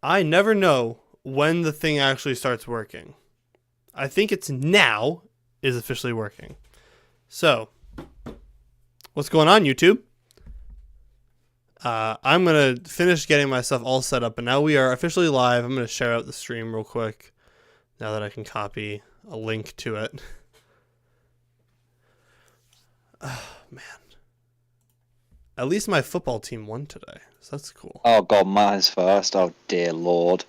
I never know when the thing actually starts working. I think it's now is officially working. So, what's going on, YouTube? I'm going to finish getting myself all set up, and now we are officially live. I'm going to share out the stream real quick now that I can copy a link to it. Oh, man. At least my football team won today, so that's cool. Oh god, mine's first. Oh dear lord.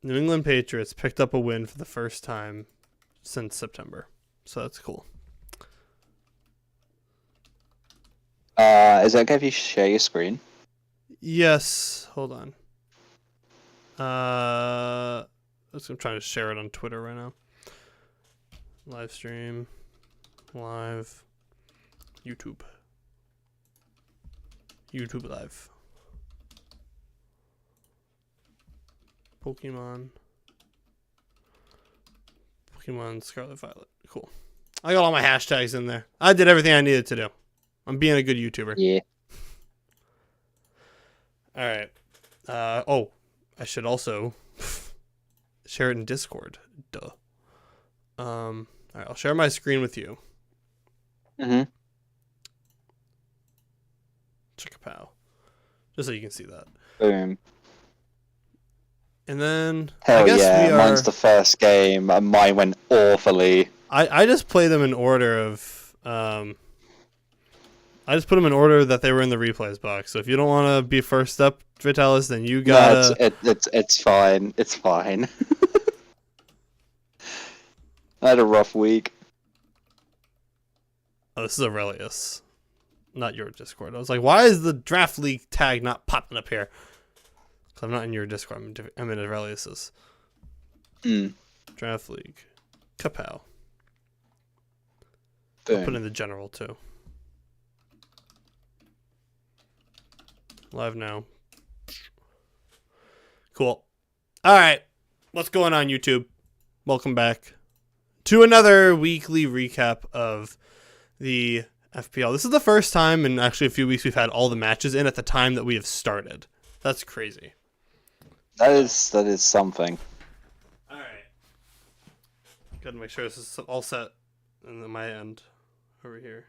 New England Patriots picked up a win for the first time since September, so that's cool. Is it okay if you share your screen? Yes, hold on. I'm trying to share it on Twitter right now. Live stream, live, YouTube live. Pokemon Scarlet Violet. Cool. I got all my hashtags in there. I did everything I needed to do. I'm being a good YouTuber. Yeah. All right. I should also share it in Discord. Duh. All right, I'll share my screen with you. Mm-hmm. Chickapow. Just so you can see that. Boom. And then Hell I guess yeah, mine's the first game and mine went awfully. I just play them in order of I just put them in order that they were in the replays box. So if you don't want to be first up, Fataliss, then you gotta. No, it's fine. It's fine. I had a rough week. Oh, this is Aurelius, not your Discord. I was like, why is the Draft League tag not popping up here? Because I'm not in your Discord. I'm in Aurelius's. Draft League. Kapow. I'll put in the general too. Live now. Cool. All right. What's going on, YouTube? Welcome back to another weekly recap of the FPL. This is the first time in actually a few weeks we've had all the matches in at the time that we have started. That's crazy. That is something. All right. Gotta make sure this is all set on my end over here.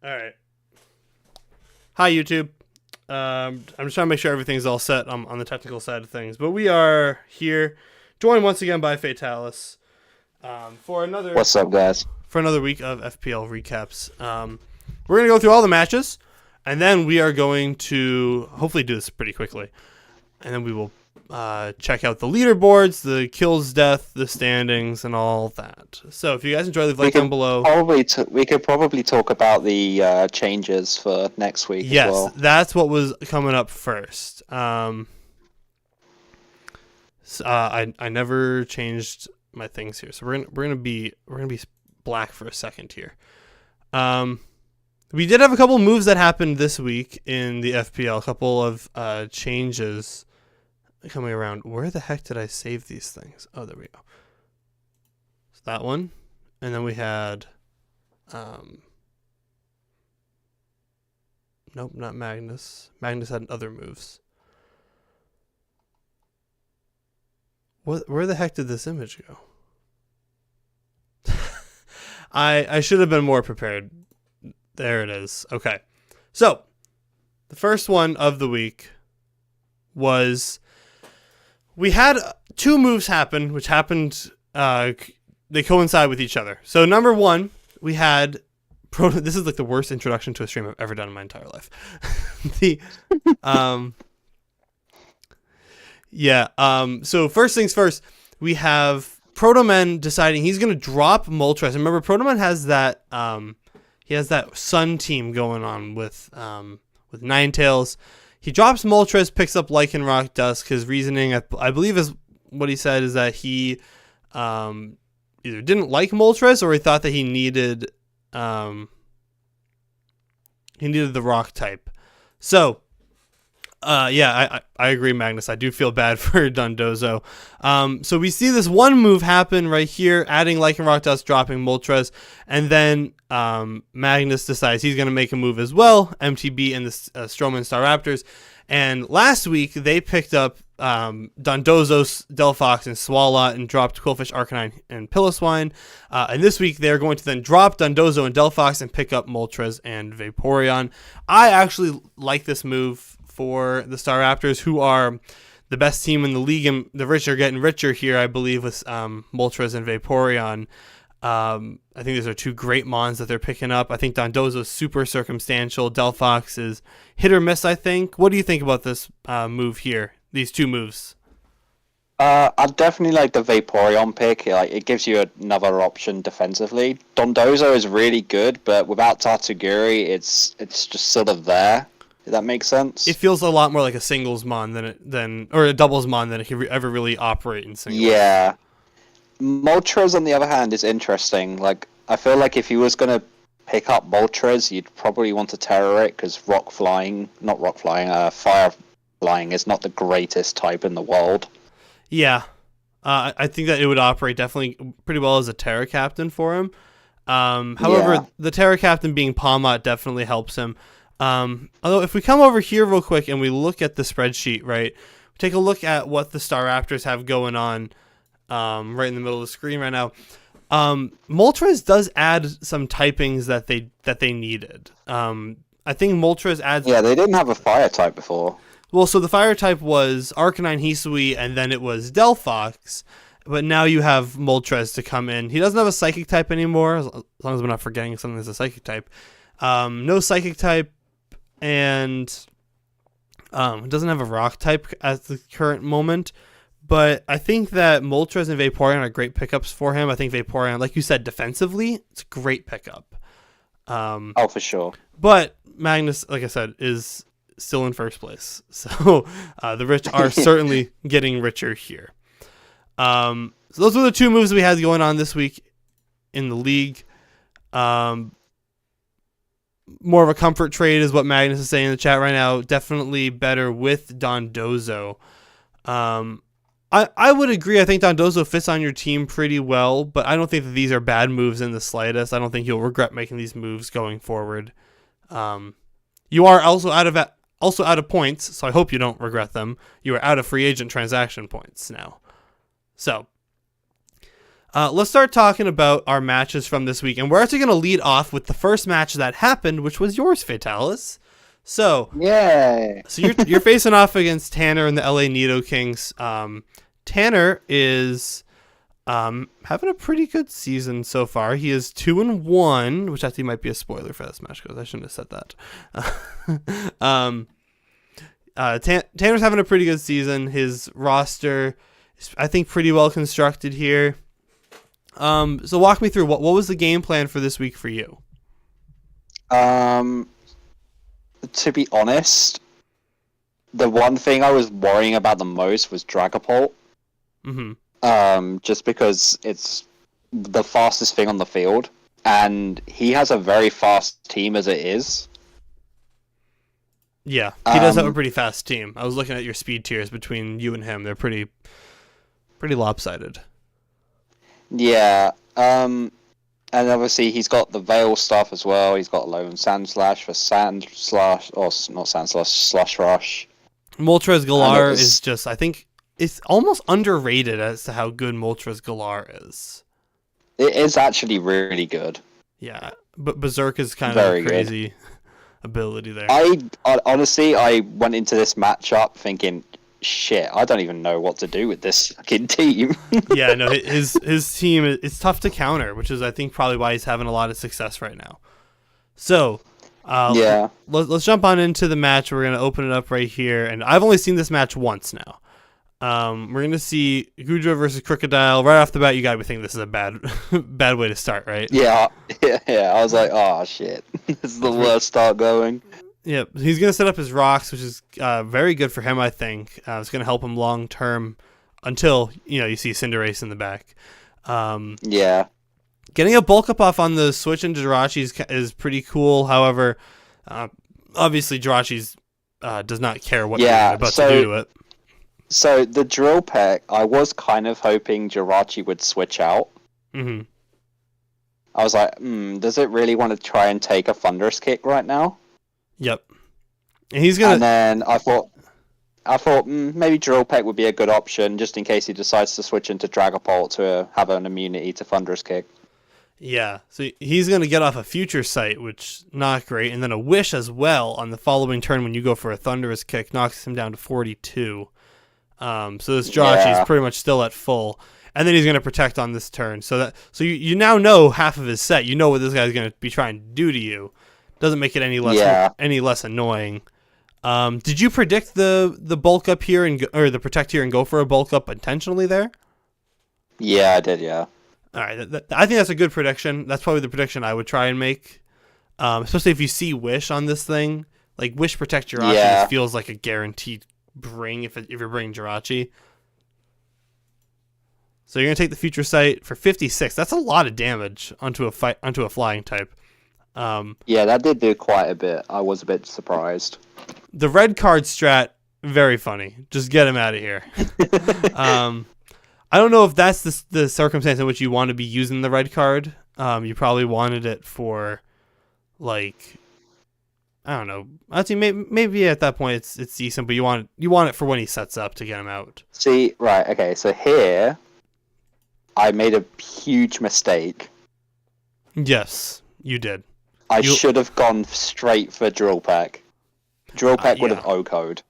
All right. Hi, YouTube. I'm just trying to make sure everything's all set on the technical side of things. But we are here, joined once again by Fataliss for another. What's up, guys? For another week of FPL recaps. We're gonna go through all the matches, and then we are going to hopefully do this pretty quickly, and then we will check out the leaderboards, the kills, death, the standings, and all that. So if you guys enjoy, leave a like down below. We could probably talk about the changes for next week. Yes, as well. That's what was coming up first. I never changed my things here, so we're gonna be black for a second here. We did have a couple moves that happened this week in the FPL. A couple of changes coming around. Where the heck did I save these things? Oh, there we go. So that one, and then we had, nope, not Magnus. Magnus had other moves. Where the heck did this image go? I should have been more prepared. There it is. Okay. So, the first one of the week was we had two moves happen, which happened, they coincide with each other. So, number one, we had, this is like the worst introduction to a stream I've ever done in my entire life. So first things first, we have Protoman deciding he's going to drop Moltres. Remember, Protoman has that he has that Sun team going on with Ninetales. He drops Moltres, picks up Lycanroc Dusk. His reasoning, I believe, is what he said is that he either didn't like Moltres or he thought that he needed the rock type. So I agree, Magnus. I do feel bad for Dondozo. So we see this one move happen right here, adding Lycanroc Dust, dropping Moltres, and then Magnus decides he's going to make a move as well, MTB and the Stroman Staraptors. And last week, they picked up Dondozo, Delphox, and Swalot and dropped Quillfish, Arcanine, and Piloswine. And this week, they're going to then drop Dondozo and Delphox and pick up Moltres and Vaporeon. I actually like this move for the Staraptors, who are the best team in the league, and the rich are getting richer here, I believe, with Moltres and Vaporeon. I think these are two great mons that they're picking up. I think Dondozo is super circumstantial. Delphox is hit or miss, I think. What do you think about this move here, these two moves? I definitely like the Vaporeon pick. Like, it gives you another option defensively. Dondozo is really good, but without Tatsugiri, it's just sort of there. If that makes sense. It feels a lot more like a singles mon or a doubles mon than it can ever really operate in singles. Yeah. Moltres, on the other hand, is interesting. Like, I feel like if you was going to pick up Moltres, you'd probably want to Terror it, because Fire Flying is not the greatest type in the world. Yeah. I think that it would operate definitely pretty well as a Terra Captain for him. However, the Terra Captain being Palmot definitely helps him. Although if we come over here real quick and we look at the spreadsheet, right, take a look at what the Staraptors have going on right in the middle of the screen right now. Moltres does add some typings that they needed. I think Moltres adds... Yeah, they didn't have a fire type before. Well, so the fire type was Arcanine, Hisui, and then it was Delphox. But now you have Moltres to come in. He doesn't have a psychic type anymore, as long as we're not forgetting something that's a psychic type. No psychic type. And it doesn't have a rock type at the current moment, but I think that Moltres and Vaporeon are great pickups for him. I think Vaporeon, like you said, defensively, it's a great pickup. For sure. But Magnus, like I said, is still in first place, so the rich are certainly getting richer here. So those were the two moves we had going on this week in the league. More of a comfort trade is what Magnus is saying in the chat right now. Definitely better with Dondozo. I would agree. I think Dondozo fits on your team pretty well, but I don't think that these are bad moves in the slightest. I don't think you'll regret making these moves going forward. You are also out of points, so I hope you don't regret them. You are out of free agent transaction points now. So let's start talking about our matches from this week, and we're actually going to lead off with the first match that happened, which was yours, Fataliss. So, yay! So you're facing off against Tanner and the LA Nido Kings. Tanner is having a pretty good season so far. He is 2-1, which I think might be a spoiler for this match because I shouldn't have said that. Tanner's having a pretty good season. His roster is, I think, pretty well constructed here. So walk me through what was the game plan for this week for you? To be honest, the one thing I was worrying about the most was Dragapult. Mm-hmm. Just because it's the fastest thing on the field, and he has a very fast team as it is. Yeah, he does have a pretty fast team. I was looking at your speed tiers between you and him. They're pretty lopsided. Yeah, and obviously he's got the Veil stuff as well. He's got Lone Sandslash for Slush Rush. Moltres Galar is just, I think, it's almost underrated as to how good Moltres Galar is. It is actually really good. Yeah, but Berserk is kind of a crazy ability there. I honestly went into this matchup thinking, shit, I don't even know what to do with this fucking team. Yeah, no, his team, it's tough to counter, which is I think probably why he's having a lot of success right now. So, yeah, let's jump on into the match. We're gonna open it up right here, and I've only seen this match once now. We're gonna see Goodra versus Crocodile. Right off the bat, you gotta be thinking this is a bad way to start, right? Yeah. I was like, oh shit, this is the worst start going. Yep, he's going to set up his rocks, which is very good for him, I think. It's going to help him long term until, you see Cinderace in the back. Yeah. Getting a bulk up off on the switch into Jirachi is pretty cool. However, obviously Jirachi's does not care what you're Yeah, about to do to it. so the Drill Peck, I was kind of hoping Jirachi would switch out. Mm-hmm. I was like, does it really want to try and take a Thunderous Kick right now? Yep. And he's gonna. And then I thought maybe Drill Peck would be a good option just in case he decides to switch into Dragapult to have an immunity to Thunderous Kick. Yeah, so he's going to get off a Future Sight, which not great, and then a Wish as well on the following turn when you go for a Thunderous Kick, knocks him down to 42. So this Jirachi's pretty much still at full, and then he's going to Protect on this turn. So you now know half of his set. You know what this guy's going to be trying to do to you. Doesn't make it any less annoying. Did you predict the bulk up here or the Protect here and go for a bulk up intentionally there? Yeah, I did. Yeah. All right, I think that's a good prediction. That's probably the prediction I would try and make, especially if you see Wish on this thing. Like Wish Protect Jirachi feels like a guaranteed bring if you're bringing Jirachi. So you're gonna take the Future Sight for 56. That's a lot of damage onto a flying type. Yeah, that did do quite a bit. I was a bit surprised. The red card strat, very funny. Just get him out of here. I don't know if that's the circumstance in which you want to be using the red card. You probably wanted it for, like, I don't know. Actually, maybe at that point it's decent, but you want it for when he sets up to get him out. See, right, okay, so here, I made a huge mistake. Yes, you did. I should have gone straight for Drill Peck. Drill Peck would have O-code.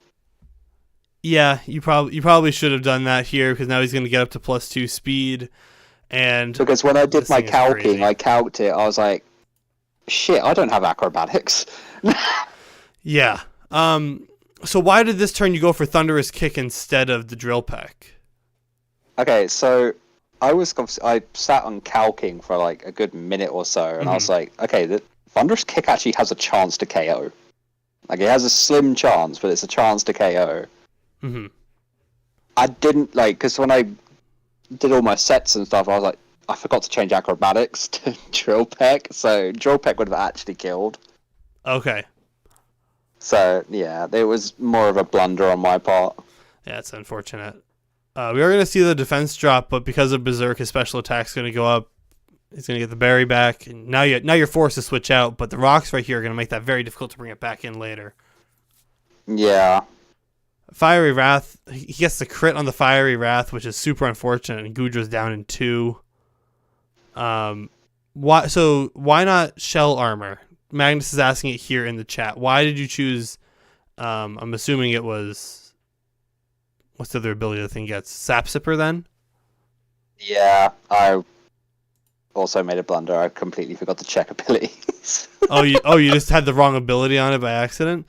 Yeah, you probably should have done that here because now he's going to get up to +2 speed, and because when I did my calcing, I calced it. I was like, "Shit, I don't have acrobatics." Yeah. So why did this turn you go for Thunderous Kick instead of the Drill Peck? Okay, so I sat on calcing for like a good minute or so, and I was like, "Okay, the Thunderous Kick actually has a chance to KO. Like it has a slim chance, but it's a chance to KO." Mm-hmm. I didn't because when I did all my sets and stuff, I was like, I forgot to change acrobatics to Drill Peck, so Drill Peck would have actually killed. Okay. So yeah, it was more of a blunder on my part. Yeah, it's unfortunate. We are going to see the defense drop, but because of Berserk, his special attack's going to go up. He's going to get the berry back. And now you're forced to switch out, but the rocks right here are going to make that very difficult to bring it back in later. Yeah. Fiery Wrath, he gets the crit on the Fiery Wrath, which is super unfortunate, and Gudra's down in 2. Why not Shell Armor? Magnus is asking it here in the chat. Why did you choose, I'm assuming it was, what's the other ability the thing gets? Sap Sipper then? Yeah, I also made a blunder. I completely forgot to check abilities. you just had the wrong ability on it by accident?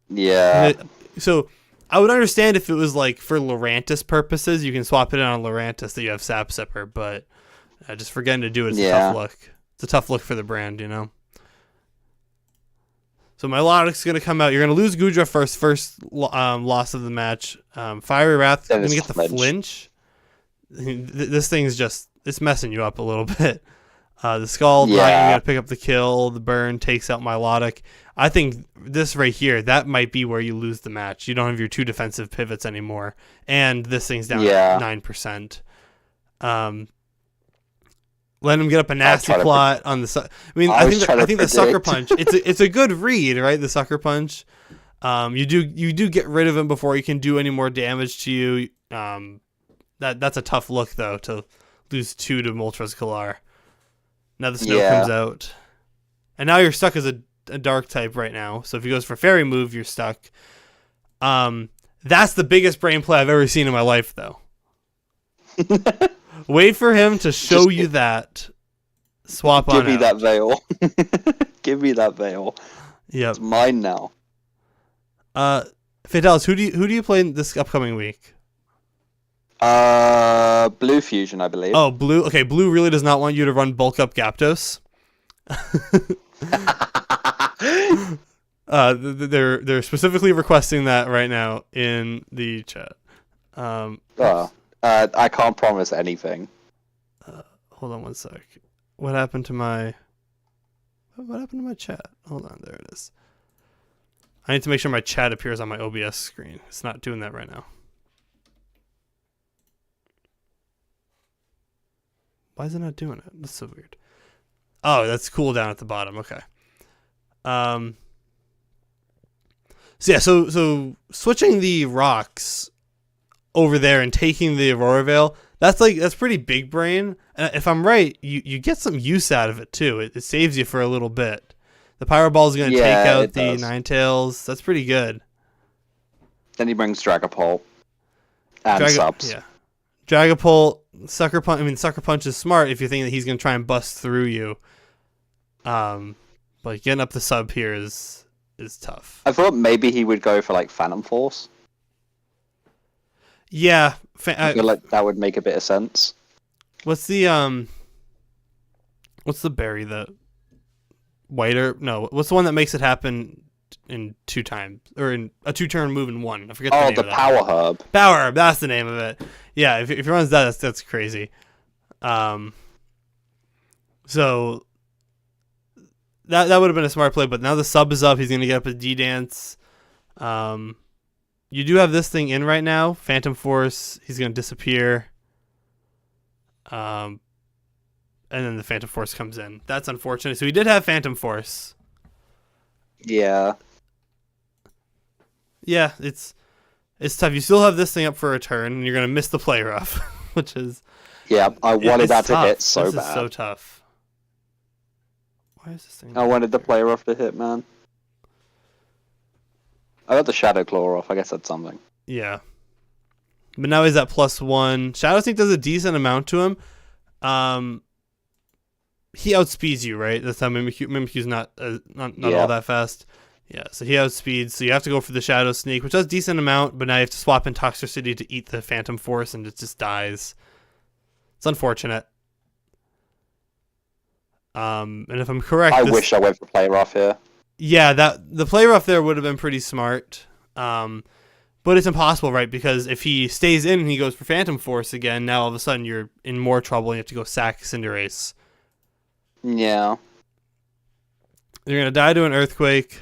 Yeah. So I would understand if it was like for Lurantis purposes, you can swap it in on Lurantis that you have Sap Sipper, but just forgetting to do it is a tough look. It's a tough look for the brand, you know? So Milotic's going to come out. You're going to lose Gudra first loss of the match. Fiery Wrath going to get the flinch. This thing's it's messing you up a little bit. The Scald, you're going to pick up the kill. The burn takes out Milotic. I think this right here, that might be where you lose the match. You don't have your 2 defensive pivots anymore, and this thing's down 9%. Let him get up a nasty plot on the. I think the Sucker Punch. It's a good read, right? The Sucker Punch. You do get rid of him before he can do any more damage to you. That's a tough look though to lose 2 to Moltres Galar. Now the snow comes out, and now you're stuck as a dark type right now. So if he goes for Fairy move, you're stuck. That's the biggest brain play I've ever seen in my life, though. Wait for him to show you that. Swap on. Give me that veil. Give me that veil. Yep. It's mine now. Fataliss, who do you play this upcoming week? Blue Fusion, I believe. Oh, Blue. Okay, Blue really does not want you to run bulk up Gyaptos. They're specifically requesting that right now in the chat. I can't promise anything. Hold on one sec. What happened to my chat? Hold on, there it is. I need to make sure my chat appears on my OBS screen. It's not doing that right now. Why is it not doing it? That's so weird. Oh, that's cool down at the bottom. Okay. So switching the rocks over there and taking the Aurora Veil, that's pretty big brain. And if I'm right, you get some use out of it too. It saves you for a little bit. The Pyro Ball is going to take out the Ninetales. That's pretty good. Then he brings Dragapult and subs. Yeah. Dragapult, Sucker Punch. I mean, Sucker Punch is smart if you're thinking that he's going to try and bust through you. But getting up the sub here is tough. I thought maybe he would go for like Phantom Force. Yeah, I feel like that would make a bit of sense. What's the berry that whiter? No, what's the one that makes it happen in 2 times or in a 2-turn move in 1? I forget the name of that. Power Herb. Power Herb, that's the name of it. Yeah, if he runs that, that's crazy. So that would have been a smart play, but now the sub is up. He's gonna get up a D-Dance. You do have this thing in right now, Phantom Force. He's gonna disappear. And then the Phantom Force comes in. That's unfortunate. So he did have Phantom Force. Yeah. Yeah, it's tough. You still have this thing up for a turn, and you're gonna miss the play rough, which is I wanted that tough. to hit so this bad. Is so tough. Why is this thing? I wanted the play rough to hit, man. I got the Shadow Claw off. I guess that's something. Yeah. But now he's at +1. Shadow Sneak does a decent amount to him. He outspeeds you, right? That's how Mimikyu's not all that fast. Yeah, so he outspeeds. So you have to go for the Shadow Sneak, which does a decent amount, but now you have to swap in Toxtricity to eat the Phantom Force, and it just dies. It's unfortunate. And if I'm correct, I wish I went for play rough here. Yeah, the play rough there would have been pretty smart. But it's impossible, right? Because if he stays in and he goes for Phantom Force again, now all of a sudden you're in more trouble and you have to go sack Cinderace. Yeah. You're going to die to an Earthquake.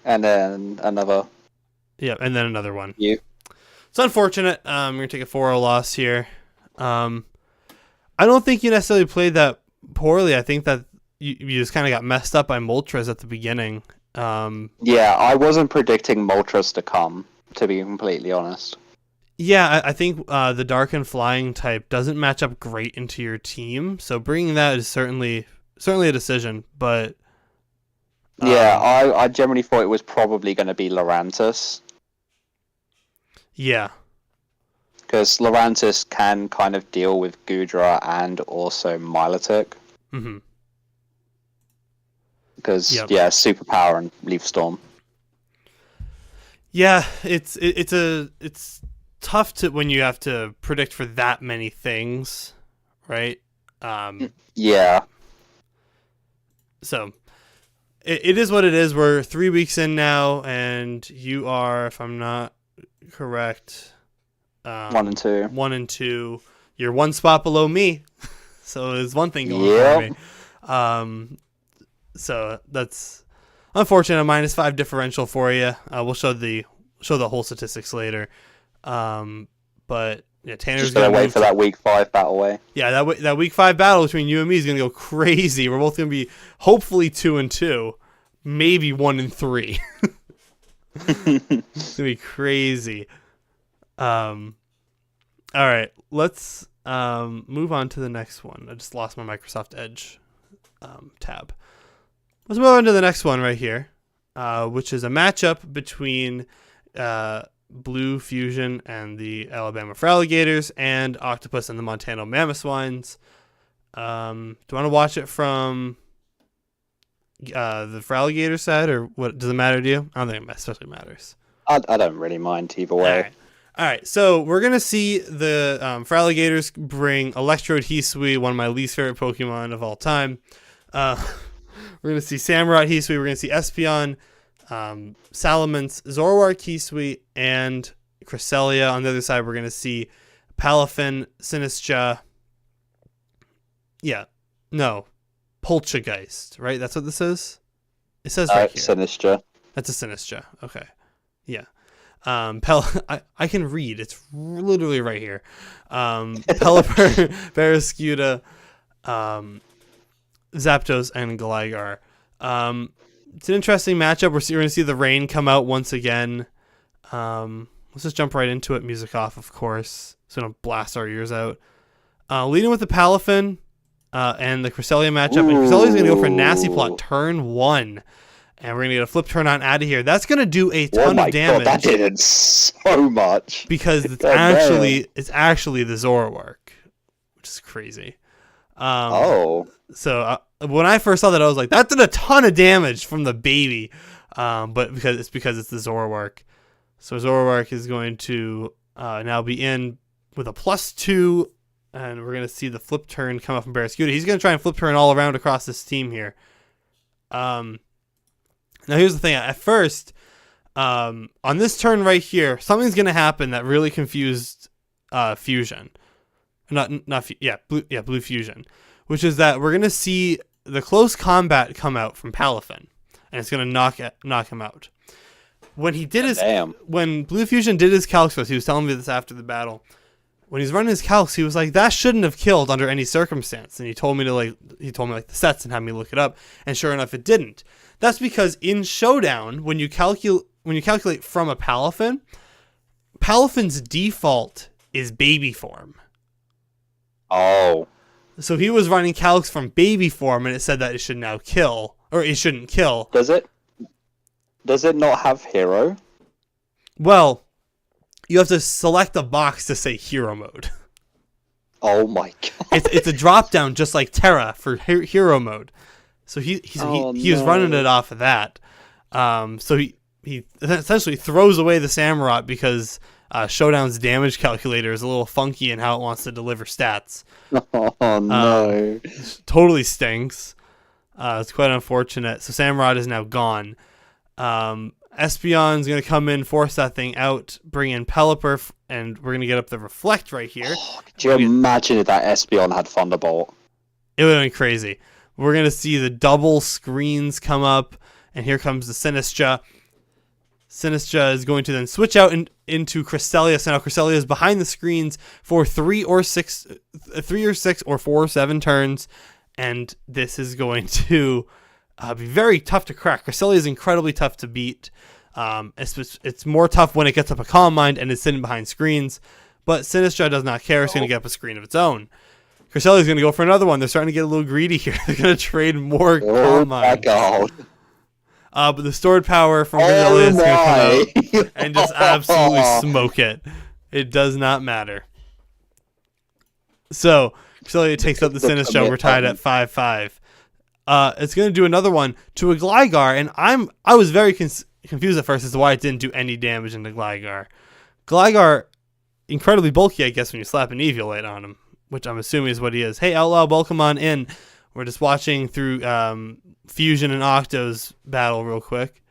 And then another. Yeah, and then another one. You. It's unfortunate. You're going to take a 4-0 loss here. I don't think you necessarily played that poorly. I think that you just kind of got messed up by Moltres at the beginning. Yeah, I wasn't predicting Moltres to come, to be completely honest. Yeah, I think the Dark and Flying type doesn't match up great into your team, so bringing that is certainly a decision, but... yeah, I generally thought it was probably going to be Lurantis. Yeah. Because Lurantis can kind of deal with Goodra and also Milotic. Mm-hmm. Because, Superpower and Leaf Storm. Yeah, it's tough to when you have to predict for that many things, right? Yeah. So, it is what it is. We're 3 weeks in now, and you are, if I'm not correct... 1 and 2. 1 and 2. You're 1 spot below me, so there's one thing going for me. So that's unfortunate. A -5 differential for you. We'll show the whole statistics later. But yeah, Tanner's just gonna wait for that week 5 battle way. Yeah, that week 5 battle between you and me is gonna go crazy. We're both gonna be hopefully 2 and 2, maybe 1 and 3. It's gonna be crazy. All right, let's move on to the next one. I just lost my Microsoft Edge tab. Let's move on to the next one right here, which is a matchup between Blue Fusion and the Alabama Fraligators and Octopus and the Montana Mammothswines. Do you want to watch it from the Fraligator side, or what? Does it matter to you? I don't think it especially matters. I don't really mind either way. All right, so we're going to see the Fraligators bring Electrode Hisui, one of my least favorite Pokemon of all time. We're going to see Samurott Hisui, we're going to see Espeon, Salamence, Zoroark Hisui, and Cresselia. On the other side, we're going to see Palafin, Sinistcha. Yeah, no, Poltergeist, right? That's what this is? It says right here. Sinistcha. That's a Sinistcha. Okay. Yeah. I can read. It's literally right here. Pelipper, Barraskewda, Zapdos, and Gligar. It's an interesting matchup. We're going to see the rain come out once again. Let's just jump right into it. Music off, of course. So we don't blast our ears out. Leading with the Palafin and the Cresselia matchup. And Cresselia's going to go for a Nasty Plot turn 1. And we're going to get a flip turn on out of here. That's going to do a ton of damage. God, that did so much. Because it's actually the Zoroark, which is crazy. So when I first saw that, I was like, that did a ton of damage from the baby. But because it's the Zoroark. So Zoroark is going to now be in with a +2. And we're going to see the flip turn come up from Barraskewda. He's going to try and flip turn all around across this team here. Now, here's the thing. At first, on this turn right here, something's going to happen that really confused Fusion. Blue Fusion. Which is that we're going to see the close combat come out from Palafin. And it's going to knock him out. When Blue Fusion did his calcs, he was telling me this after the battle. When he's running his calcs, he was like, that shouldn't have killed under any circumstance. And he told me the sets and had me look it up. And sure enough, it didn't. That's because in Showdown, when you calculate from a Palafin, Palafin's default is baby form. Oh. So he was running calcs from baby form, and it said that it should now kill, or it shouldn't kill. Does it? Does it not have hero? Well, you have to select a box to say hero mode. Oh my god! It's a drop down just like Terra for hero mode. So he was running it off of that. So he essentially throws away the Samurott because Showdown's damage calculator is a little funky in how it wants to deliver stats. Oh no! Totally stinks. It's quite unfortunate. So Samurott is now gone. Espeon's going to come in, force that thing out, bring in Pelipper, and we're going to get up the Reflect right here. Oh, could you imagine if that Espeon had Thunderbolt? It would have been crazy. We're going to see the double screens come up, and here comes the Sinistcha. Sinistcha is going to then switch out into Cresselia. So now Cresselia is behind the screens for 3 or 6 or 4 or 7 turns, and this is going to be very tough to crack. Cresselia is incredibly tough to beat. It's more tough when it gets up a Calm Mind and is sitting behind screens, but Sinistcha does not care. It's going to get up a screen of its own. Cresselia is going to go for another one. They're starting to get a little greedy here. They're going to trade more Calm Mind. Oh my god. But the stored power from Cresselia is going to come out and just absolutely smoke it. It does not matter. So Cresselia takes up the Sinistcha. We're tied at 5-5. It's going to do another one to a Gligar, and I was very confused at first as to why it didn't do any damage into Gligar. Gligar, incredibly bulky, I guess, when you slap an Eviolite on him, which I'm assuming is what he is. Hey, Outlaw Pokemon in. We're just watching through Fusion and Octo's battle real quick.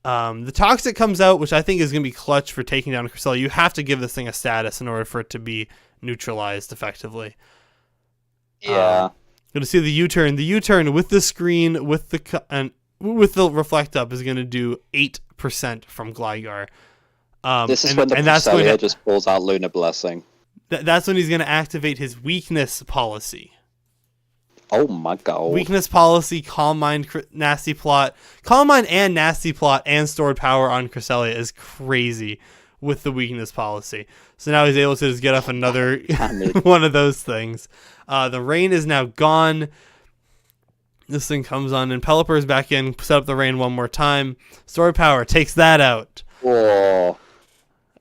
The Toxic comes out, which I think is going to be clutch for taking down Cresselia. You have to give this thing a status in order for it to be neutralized effectively. Yeah. Going to see the U-turn. The U-turn with the screen, with the Reflect Up is going to do 8% from Gligar. This is when the Cresselia just pulls out Lunar Blessing. That's when he's going to activate his weakness policy. Oh my god. Weakness policy, Calm Mind, Nasty Plot. Calm Mind and Nasty Plot and stored power on Cresselia is crazy with the weakness policy. So now he's able to just get off another one of those things. The rain is now gone. This thing comes on, and Pelipper is back in. Set up the rain one more time. Stored power takes that out. Whoa.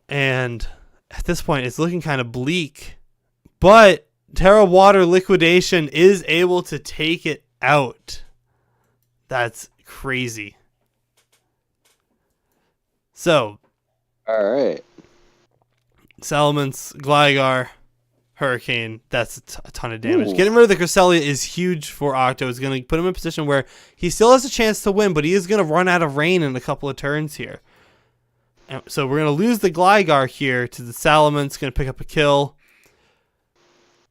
And at this point, it's looking kind of bleak. But Terra Water Liquidation is able to take it out. That's crazy. So, alright. Salamence, Gligar, Hurricane. That's a ton of damage. Ooh. Getting rid of the Cresselia is huge for Octo. It's going to put him in a position where he still has a chance to win, but he is going to run out of rain in a couple of turns here. And so we're going to lose the Gligar here to the Salamence. Going to pick up a kill.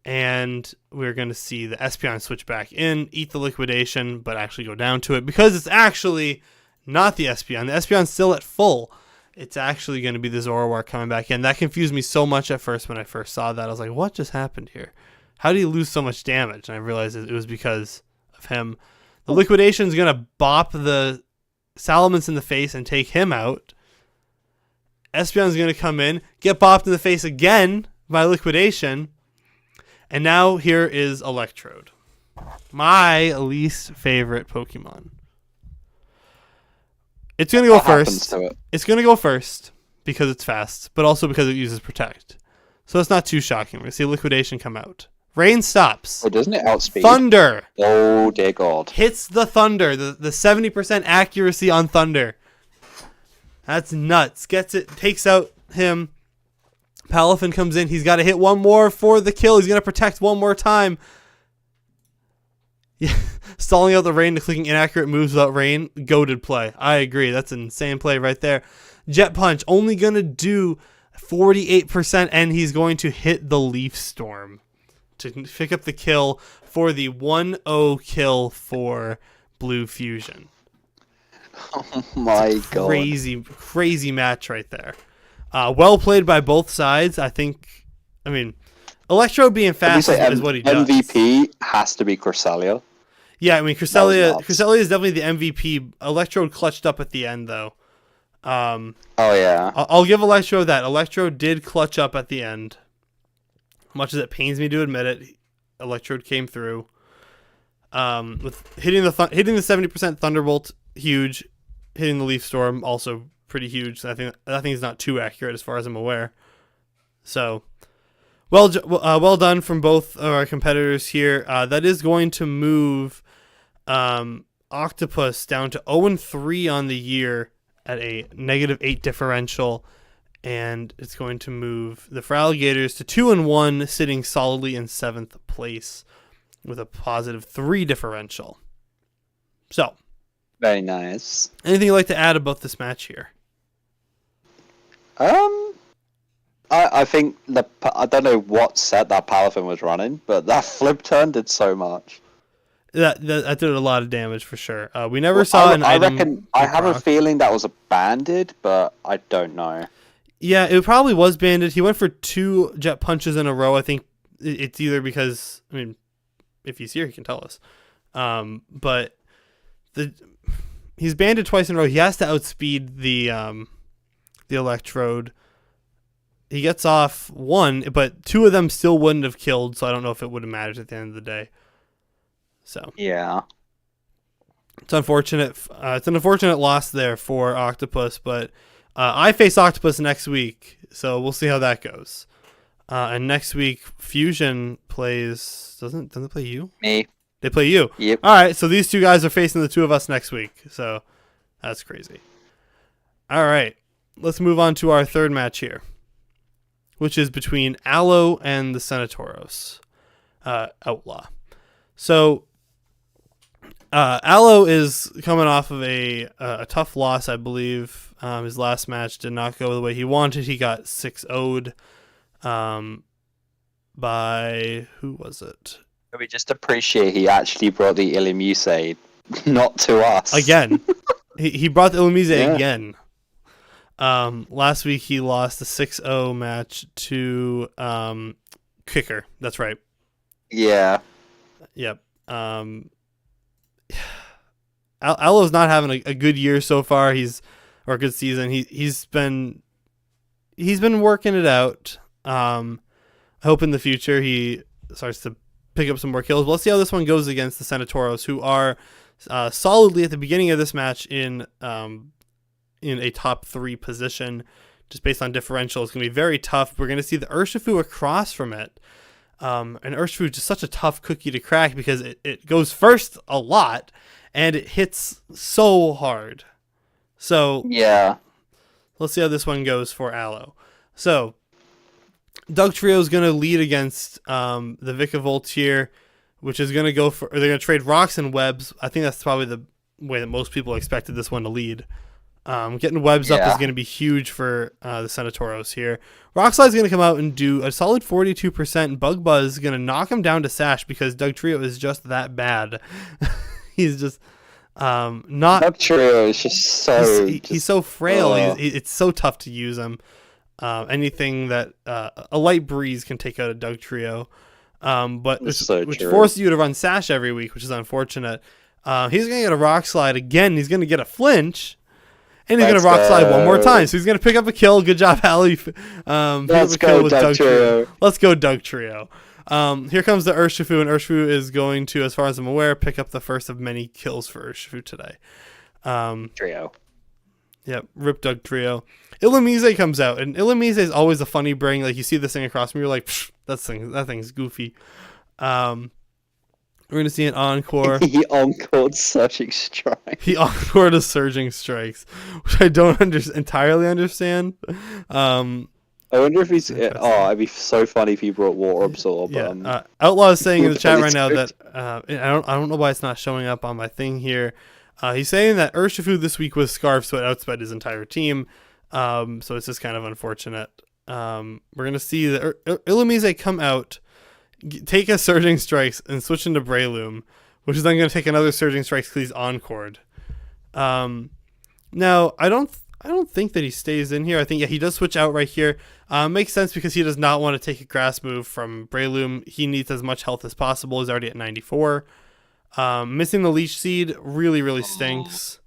And we're going to see the Espeon switch back in, eat the liquidation, but actually go down to it because it's actually not the Espeon. The Espeon's still at full. It's actually going to be the Zoroark coming back in. That confused me so much at first when I first saw that. I was like, what just happened here? How did he lose so much damage? And I realized it was because of him. The Liquidation is going to bop the Salamence in the face and take him out. Espeon's going to come in, get bopped in the face again by Liquidation. And now here is Electrode. My least favorite Pokemon. It's going to go first. It's going to go first because it's fast, but also because it uses Protect. So it's not too shocking. We're going to see Liquidation come out. Rain stops. Oh, doesn't it outspeed? Thunder. Oh, dear God. Hits the Thunder. The 70% accuracy on Thunder. That's nuts. Gets it. Takes out him. Palafin comes in. He's got to hit one more for the kill. He's going to Protect one more time. Yeah. Stalling out the Rain to clicking inaccurate moves without Rain. Goated play. I agree. That's an insane play right there. Jet Punch. Only going to do 48%, and he's going to hit the Leaf Storm to pick up the kill for the 1-0 kill for Blue Fusion. Oh my God. Crazy match right there. Well played by both sides. Electrode being fast is what he does. MVP has to be Cresselia. Yeah, Cresselia is definitely the MVP. Electrode clutched up at the end, though. Oh, yeah. I'll give Electrode that. Electrode did clutch up at the end. Much as it pains me to admit it, Electrode came through. With hitting the 70% Thunderbolt, huge. Hitting the Leaf Storm, also pretty huge. I think is not too accurate as far as I'm aware. So, well done from both of our competitors here. That is going to move Octopus down to 0-3 on the year at a -8 differential, and it's going to move the Fraligators to 2-1, sitting solidly in 7th place with a +3 differential. So, very nice. Anything you'd like to add about this match here? I think I don't know what set that Palafin was running, but that flip turn did so much. That did a lot of damage for sure. We never saw an item. I have a feeling that was a banded, but I don't know. Yeah, it probably was banded. He went for 2 jet punches in a row. I think it's either because, if he's here, he can tell us. But he's banded twice in a row. He has to outspeed the Electrode. He gets off 1, but 2 of them still wouldn't have killed, so I don't know if it would have mattered at the end of the day. So yeah, it's unfortunate. It's an unfortunate loss there for Octopus, but I face Octopus next week, so we'll see how that goes. And next week, Fusion plays. Doesn't it play you? Me. They play you. Yep. All right, so these 2 guys are facing the 2 of us next week. So that's crazy. All right, let's move on to our third match here, which is between Aloe and the Senatoros Outlaw. So Aloe is coming off of a tough loss, I believe. His last match did not go the way he wanted. He got 6-0'd by, who was it? We just appreciate he actually brought the Illumise, not to us. Again. he brought the Illumise again. Last week he lost a 6-0 match to Kicker. That's right. Yeah. Yep. Aloe's not having a good year so far. Or a good season. He's been working it out. I hope in the future he starts to pick up some more kills. But let's see how this one goes against the Senatoros, who are solidly at the beginning of this match in a top 3 position, just based on differential. It's going to be very tough. We're going to see the Urshifu across from it. And Urshifu is just such a tough cookie to crack because it goes first a lot and it hits so hard. So yeah, let's see how this one goes for Aloe. So Doug Trio is going to lead against the Vikavolt here, which is going to go for. They're going to trade rocks and webs. I think that's probably the way that most people expected this one to lead. Getting webs up is going to be huge for the Senatoros here. Rock Slide's going to come out and do a solid 42%. And Bug Buzz is going to knock him down to Sash because Doug Trio is just that bad. He's just Not Dugtrio is just so... he's so frail. It's so tough to use him. Anything that a light breeze can take out a Dugtrio, but which forces you to run Sash every week, which is unfortunate. He's gonna get a Rock Slide again. He's gonna get a flinch, and he's gonna Rock Slide one more time. So he's gonna pick up a kill. Good job, Hallie. Let's go, Dugtrio. Let's go, Dugtrio. Here comes the Urshifu, and Urshifu is going to, as far as I'm aware, pick up the first of many kills for Urshifu today. Trio. Yep, Rip Dugtrio. Illumise comes out, and Illumise is always a funny bring. Like, you see this thing across me, you're like, that thing's goofy. We're going to see an Encore. He encored Surging Strike. He encored a Surging Strikes, which I don't entirely understand. I wonder if he's... it'd be so funny if he brought Water Absorb. Yeah. Outlaw is saying in the chat right now that... I don't know why it's not showing up on my thing here. He's saying that Urshifu this week was Scarf, so it outsped his entire team. So it's just kind of unfortunate. We're going to see the Illumise come out, take a Surging Strikes, and switch into Breloom, which is then going to take another Surging Strikes because he's encored. Now, I don't think that he stays in here. I think he does switch out right here. Makes sense because he does not want to take a grass move from Breloom. He needs as much health as possible. He's already at 94. Missing the Leech Seed really, really stinks.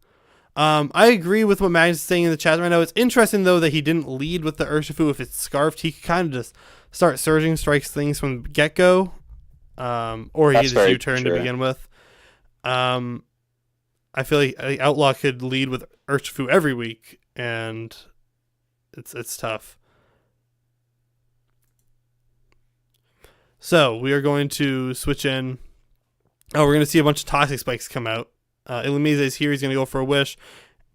I agree with what Magnus is saying in the chat right now. It's interesting, though, that he didn't lead with the Urshifu. If it's Scarfed, he could kind of just start Surging Strikes things from get-go. Or he just U-turn to begin with. I feel like Outlaw could lead with Urshifu every week, and it's tough. So we are going to switch in. Oh, we're going to see a bunch of Toxic Spikes come out. Illumise is here. He's going to go for a Wish.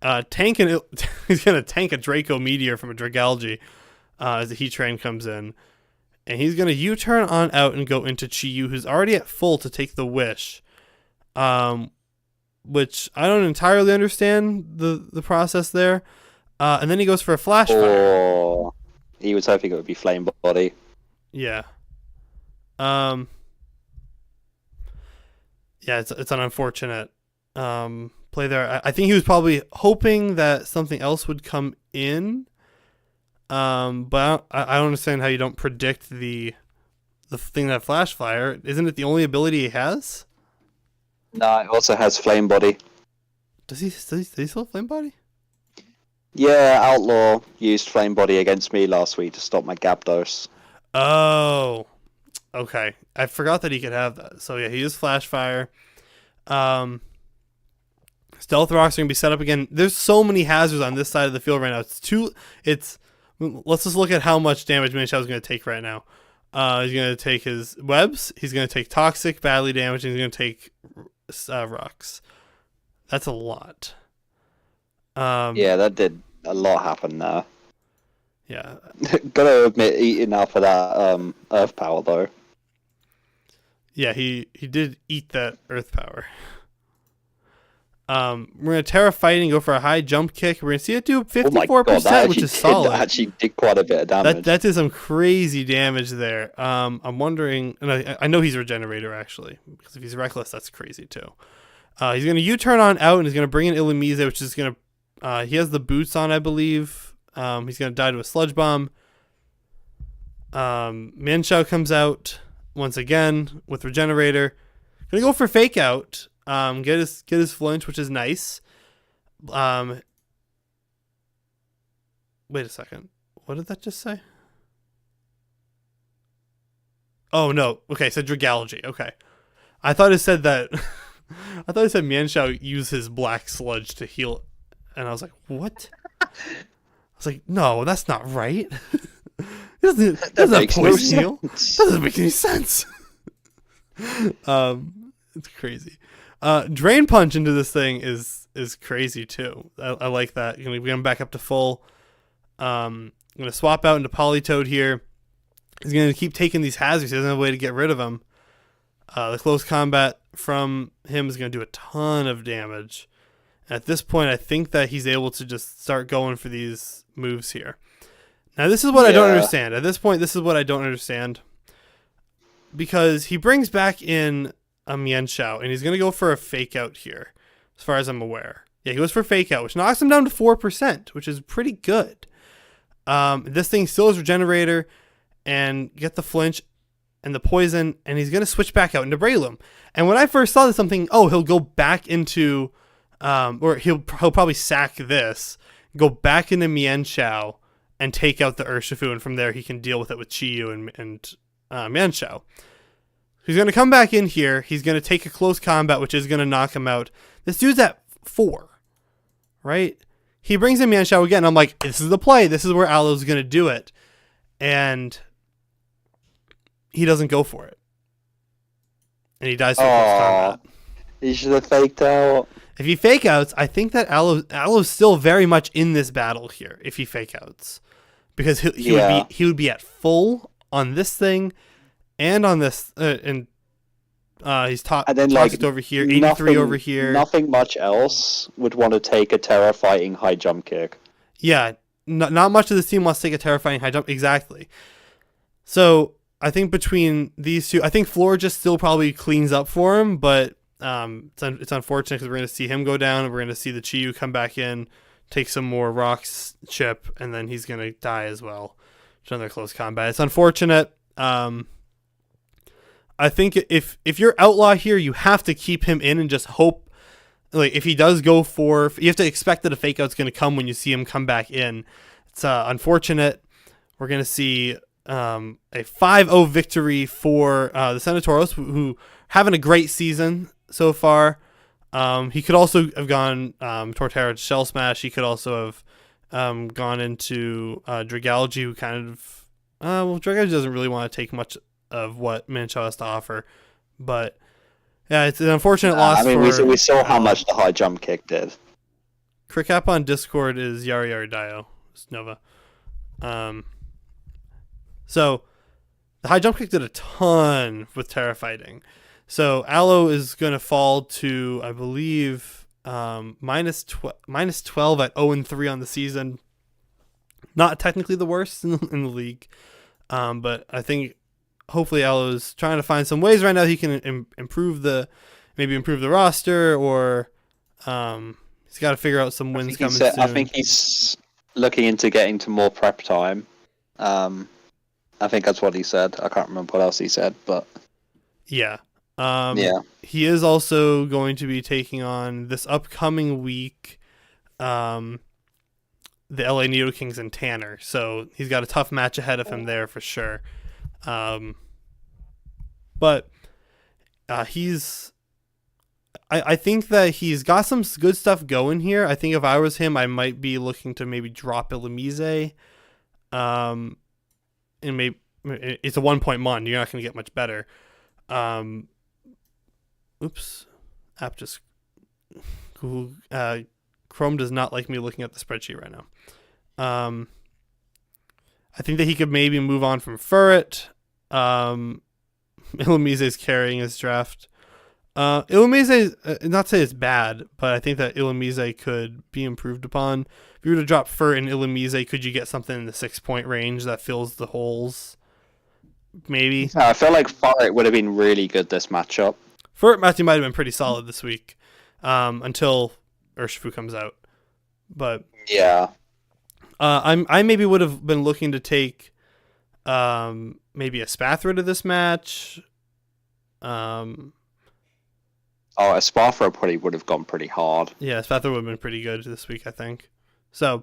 He's going to tank a Draco Meteor from a Dragalge as the Heat Train comes in. And he's going to U-turn on out and go into Chi-Yu, who's already at full to take the Wish. Which I don't entirely understand the process there. And then he goes for a Flash Fire. He was hoping it would be Flame Body. Yeah. Yeah, it's an unfortunate play there. I think he was probably hoping that something else would come in. But I don't understand how you don't predict the thing that Flash Fire. Isn't it the only ability he has? No, it also has Flame Body. Does he still have Flame Body? Yeah, Outlaw used Flame Body against me last week to stop my Gyarados. Oh, okay. I forgot that he could have that. So yeah, he used Flash Fire. Stealth Rocks are gonna be set up again. There's so many hazards on this side of the field right now. Let's just look at how much damage Mienshao is gonna take right now. He's gonna take his webs. He's gonna take toxic, badly damaged. And he's gonna take rocks. That's a lot. Yeah, that did a lot happen there. Yeah. Gotta admit, eating up of that Earth Power though. Yeah, he did eat that Earth Power. We're gonna Terra Fighting and go for a high jump kick. We're gonna see it do 54%, which is solid. That actually did quite a bit of damage. That did some crazy damage there. I'm wondering, and I know he's Regenerator actually, because if he's Reckless, that's crazy too. He's gonna U-turn on out and he's gonna bring in Illumise, which is gonna. He has the boots on, I believe. He's gonna die to a Sludge Bomb. Mienshao comes out once again with Regenerator. Gonna go for Fake Out. Get his flinch, which is nice. Wait a second. What did that just say? Oh no. Okay, so Dragalge. Okay. I thought it said that I thought it said Mienshao used his black sludge to heal, and I was like, what? I was like, no, that's not right. It doesn't poison heal. Doesn't make any sense. It's crazy. Drain Punch into this thing is crazy too. I like that. You're gonna get him back up to full. I'm gonna swap out into Politoed here. He's gonna keep taking these hazards. He doesn't have a way to get rid of them. The close combat from him is gonna do a ton of damage. At this point, I think that he's able to just start going for these moves here. Now, this is what I don't understand. At this point, this is what I don't understand. Because he brings back in a Mienshao, and he's going to go for a Fake Out here. as far as I'm aware. Yeah, he goes for Fake Out, which knocks him down to 4%, which is pretty good. This thing still is Regenerator, and get the flinch and the poison, and he's going to switch back out into Breloom. And when I first saw this, I'm thinking, oh, he'll go back into, or he'll probably sack this, go back into Mienshao, and take out the Urshifu, and from there he can deal with it with Chiyu and Mienshao. He's going to come back in here. He's going to take a close combat, which is going to knock him out. This dude's at 4, right? He brings in Mienshao again. I'm like, this is the play. This is where Aloe's going to do it. And he doesn't go for it. And he dies to close combat. He should have faked out. If he fake outs, I think that Aloe's still very much in this battle here if he fake outs. Because he would be at full on this thing and on this he's tossed it over here, 83 over here. Nothing much else would want to take a terrifying high jump kick. Yeah, not much of this team wants to take a terrifying high jump. Exactly. So I think between these two, I think Floor just still probably cleans up for him, but it's unfortunate because we're going to see him go down, and we're going to see the Chiyu come back in, take some more rocks, chip, and then he's going to die as well. It's another close combat. It's unfortunate. I think if you're Outlaw here, you have to keep him in and just hope, like, if he does go for, you have to expect that a fake out's going to come when you see him come back in. It's unfortunate. We're going to see a 5-0 victory for the Senatoros, who having a great season so far. He could also have gone Torterra to Shell Smash. He could also have gone into Dragalge, who kind of Dragalge doesn't really want to take much of what Mienshao has to offer, but yeah, it's an unfortunate loss. I mean, we saw how much the high jump kick did. Crickap on Discord is Yari Yari Dio. It's Nova. So the high jump kick did a ton with Terra Fighting. So Aloe is going to fall to, I believe, minus 12 at 0-3 on the season. Not technically the worst in the league, but I think hopefully Aloe's trying to find some ways right now he can improve the roster, or he's got to figure out some wins coming soon. I think he's looking into getting to more prep time. I think that's what he said. I can't remember what else he said, but yeah. He is also going to be taking on this upcoming week the LA Nido Kings and Tanner. So he's got a tough match ahead of him there for sure. But I think that he's got some good stuff going here. I think if I was him, I might be looking to maybe drop Illumise. And maybe it's a 1-point mon. You're not going to get much better. Oops. App just Chrome does not like me looking at the spreadsheet right now. I think that he could maybe move on from Furret. Illumise is carrying his draft. Illumise, not to say it's bad, but I think that Illumise could be improved upon. If you were to drop Furret and Illumise, could you get something in the 6-point range that fills the holes? Maybe. I feel like Furret would have been really good this matchup. Furret matchup might have been pretty solid this week, until Urshifu comes out. But yeah, I maybe would have been looking to take maybe a Spathra to this match. A Spathra probably would have gone pretty hard. Yeah, Spathra would have been pretty good this week, I think. So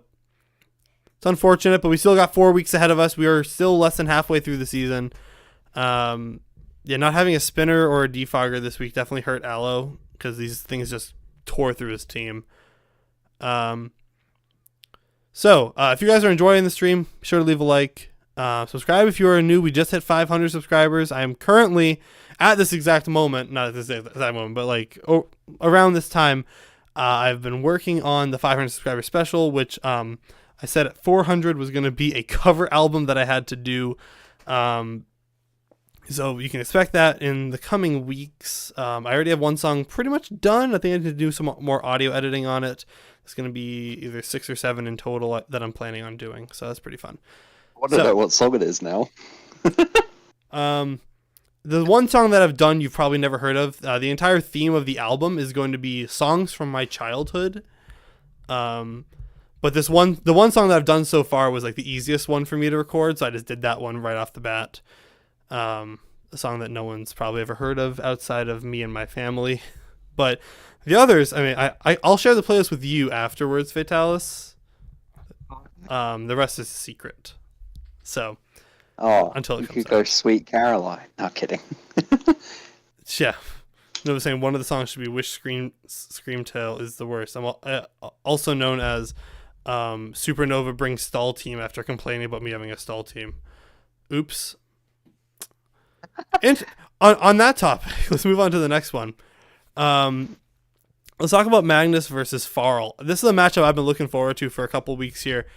it's unfortunate, but we still got 4 weeks ahead of us. We are still less than halfway through the season. Not having a spinner or a defogger this week definitely hurt Aloe, because these things just tore through his team. So if you guys are enjoying the stream, be sure to leave a like. Subscribe if you are new. We just hit 500 subscribers. I am currently at this exact moment, not at this exact moment, but like around this time, I've been working on the 500 subscriber special, which I said at 400 was going to be a cover album that I had to do. So you can expect that in the coming weeks. I already have one song pretty much done. I think I need to do some more audio editing on it. It's going to be either 6 or 7 in total that I'm planning on doing. So that's pretty fun. I don't know what song it is now. the one song that I've done you've probably never heard of. The entire theme of the album is going to be songs from my childhood. But the one song that I've done so far was like the easiest one for me to record, so I just did that one right off the bat. A song that no one's probably ever heard of outside of me and my family. But the others, I mean, I'll share the playlist with you afterwards, Fataliss. The rest is a secret. So, until it you comes could go out. Sweet Caroline. No kidding. Yeah. No, I'm saying one of the songs should be Wish Screamtail is the worst. I'm also known as Supernova brings stall team after complaining about me having a stall team. Oops. And on that topic, let's move on to the next one. Let's talk about Magnus versus Farl. This is a matchup I've been looking forward to for a couple weeks here,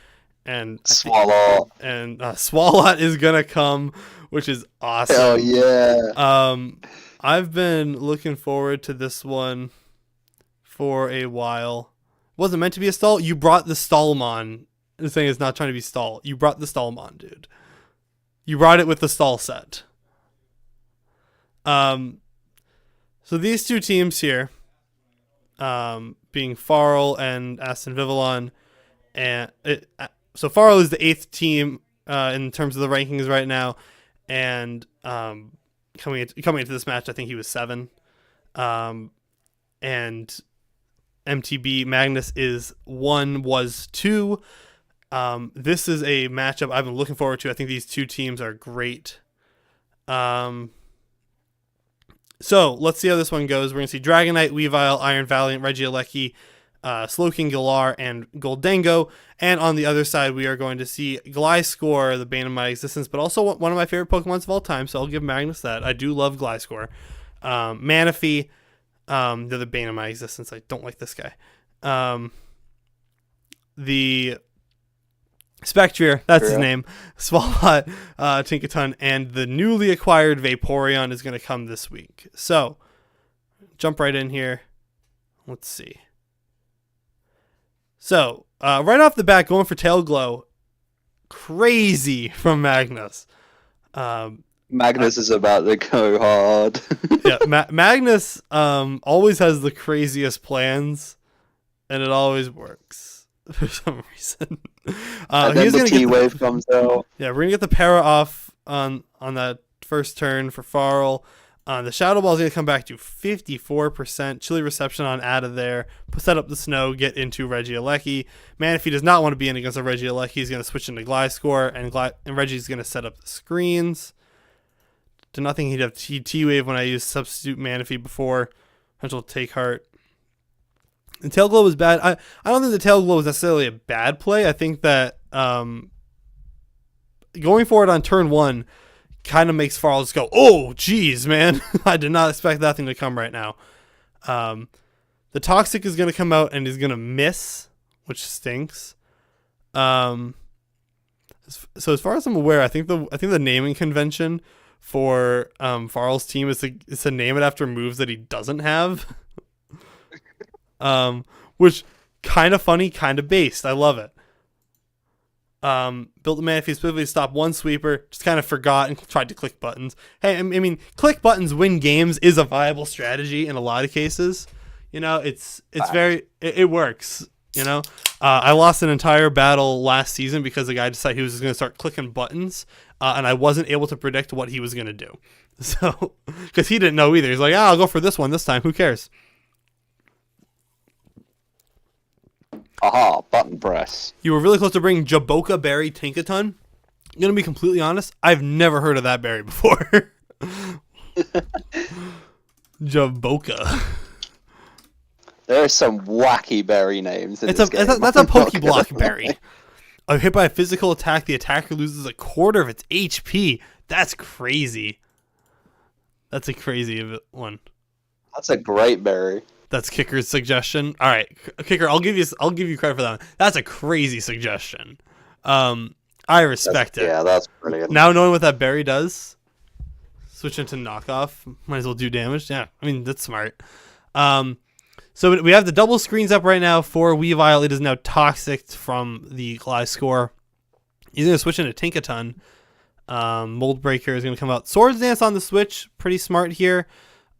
and Swalot is gonna come, which is awesome. Hell yeah! I've been looking forward to this one for a while. Wasn't meant to be a stall. You brought the Stallmon. The thing is not trying to be stall. You brought the Stallmon, dude. You brought it with the stall set. So these two teams here, being Farl and Aston Vivillon, so Farl is the 8th team in terms of the rankings right now, and coming into this match, I think he was 7, and MTB Magnus is 1, was 2. This is a matchup I've been looking forward to. I think these two teams are great. So let's see how this one goes. We're going to see Dragonite, Weavile, Iron Valiant, Regieleki, Slowking, Galar, and Goldengo. And on the other side, we are going to see Gliscor, the bane of my existence, but also one of my favorite Pokemon of all time, so I'll give Magnus that. I do love Gliscor. Manaphy, they're the bane of my existence. I don't like this guy. The Spectrier, that's his name. Swalot, Tinkaton, and the newly acquired Vaporeon is going to come this week. So, jump right in here. Let's see. So, right off the bat, going for Tail Glow. Crazy from Magnus. Magnus is about to go hard. Yeah, Magnus always has the craziest plans, and it always works. For some reason. And then the T-Wave comes out. Yeah, we're going to get the para off on that first turn for Farl. The Shadow Ball is going to come back to 54%. Chilly Reception on out of there. Set up the snow, get into Regieleki. Manaphy does not want to be in against a Regieleki. He's going to switch into Gliscor, and Reggie's going to set up the screens. Do not think he'd have T-Wave when I used Substitute Manaphy before. Potential Take Heart. The Tail Glow was bad. I don't think the Tail Glow was necessarily a bad play. I think that going for it on turn 1 kind of makes Farl just go, oh, geez, man. I did not expect that thing to come right now. The Toxic is going to come out and he's going to miss, which stinks. So as far as I'm aware, I think the naming convention for Farl's team is to name it after moves that he doesn't have. Which kind of funny, kind of based. I love it. Built the Manaphy specifically to stop one sweeper, just kind of forgot and tried to click buttons. Hey, I mean, click buttons win games is a viable strategy in a lot of cases. You know, it's it works. You know, I lost an entire battle last season because the guy decided he was just going to start clicking buttons, and I wasn't able to predict what he was going to do. So, because he didn't know either. He's like, I'll go for this one this time. Who cares? Aha, button press. You were really close to bringing Jaboka Berry Tinkaton. I'm going to be completely honest. I've never heard of that berry before. Jaboka. There are some wacky berry names in this game. That's a Pokeblock berry. Hit by a physical attack, the attacker loses a quarter of its HP. That's crazy. That's a crazy one. That's a great berry. That's Kicker's suggestion. All right, Kicker, I'll give you credit for that one. That's a crazy suggestion. I respect it. Yeah, that's brilliant. Now knowing what that berry does, switch into knockoff, might as well do damage. Yeah, I mean that's smart. So we have the double screens up right now for Weavile. It is now toxic from the Gliscor. He's gonna switch into Tinkaton. Mold Breaker is going to come out. Swords Dance on the Switch, pretty smart here.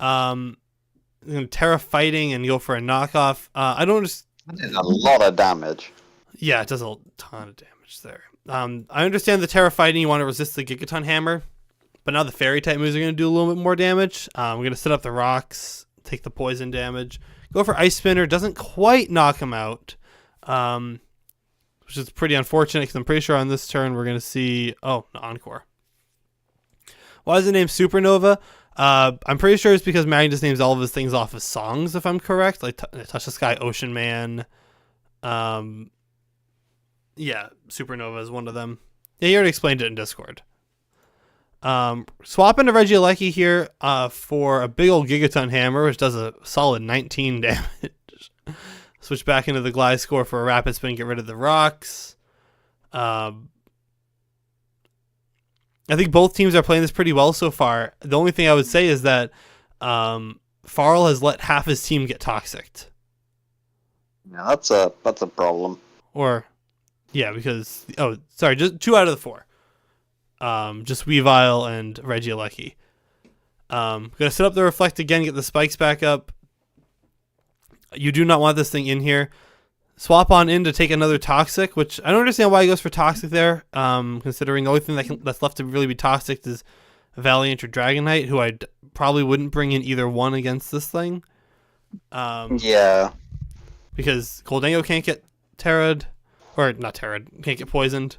Terra Fighting and go for a knockoff. I don't just. That is a lot of damage. Yeah, it does a ton of damage there. I understand the Terra Fighting. You want to resist the Gigaton Hammer, but now the Fairy type moves are going to do a little bit more damage. We're going to set up the rocks, take the poison damage. Go for Ice Spinner. Doesn't quite knock him out, which is pretty unfortunate because I'm pretty sure on this turn we're going to see... Oh, Encore. Why is it named Supernova? I'm pretty sure it's because Magnus names all of his things off of songs, if I'm correct. Like Touch the Sky, Ocean Man. Yeah, Supernova is one of them. Yeah, you already explained it in Discord. Swap into Regieleki here for a big old Gigaton Hammer, which does a solid 19 damage. Switch back into the Gliscor for a Rapid Spin, get rid of the rocks. I think both teams are playing this pretty well so far. The only thing I would say is that Farrell has let half his team get toxicked. Yeah, that's a problem. Or, yeah, because... Oh, sorry, just 2 out of the 4. Just Weavile and Regieleki. Gonna set up the Reflect again, get the spikes back up. You do not want this thing in here. Swap on in to take another Toxic, which I don't understand why he goes for Toxic there, considering the only thing that's left to really be Toxic is Valiant or Dragonite, who I probably wouldn't bring in either one against this thing. Yeah. Because Goldango can't get Terra'd, or not Terra'd, can't get poisoned.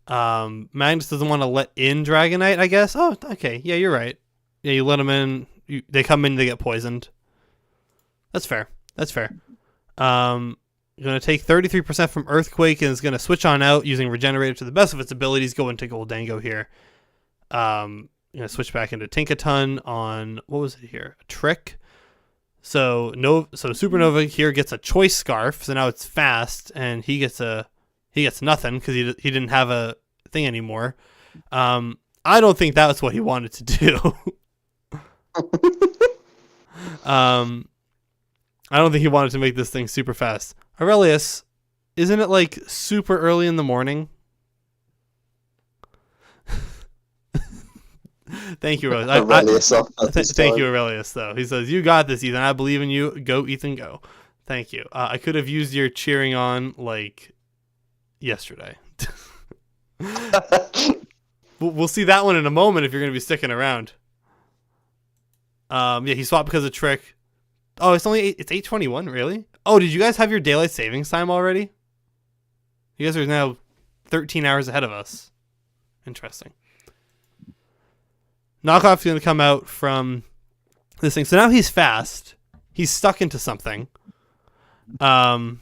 Magnus doesn't want to let in Dragonite, I guess. Oh, okay. Yeah, you're right. Yeah, you let them in. They come in, they get poisoned. That's fair. Going to take 33% from Earthquake and is going to switch on out using Regenerator to the best of its abilities. Go into Goldango here. Going to switch back into Tinkaton on, what was it here? A Trick. So Supernova here gets a Choice Scarf. So now it's fast, and he gets nothing because he didn't have a thing anymore. I don't think that's what he wanted to do. I don't think he wanted to make this thing super fast. Aurelius, isn't it like super early in the morning? Thank you, Aurelius. Thank you, Aurelius, though. He says, "You got this, Ethan. I believe in you. Go, Ethan, go." Thank you. I could have used your cheering on like yesterday. We'll see that one in a moment if you're going to be sticking around. Yeah, he swapped because of Trick. Oh, it's 8:21, really? Oh, did you guys have your daylight savings time already? You guys are now 13 hours ahead of us. Interesting. Knockoff's going to come out from this thing. So now he's fast. He's stuck into something. Yeah,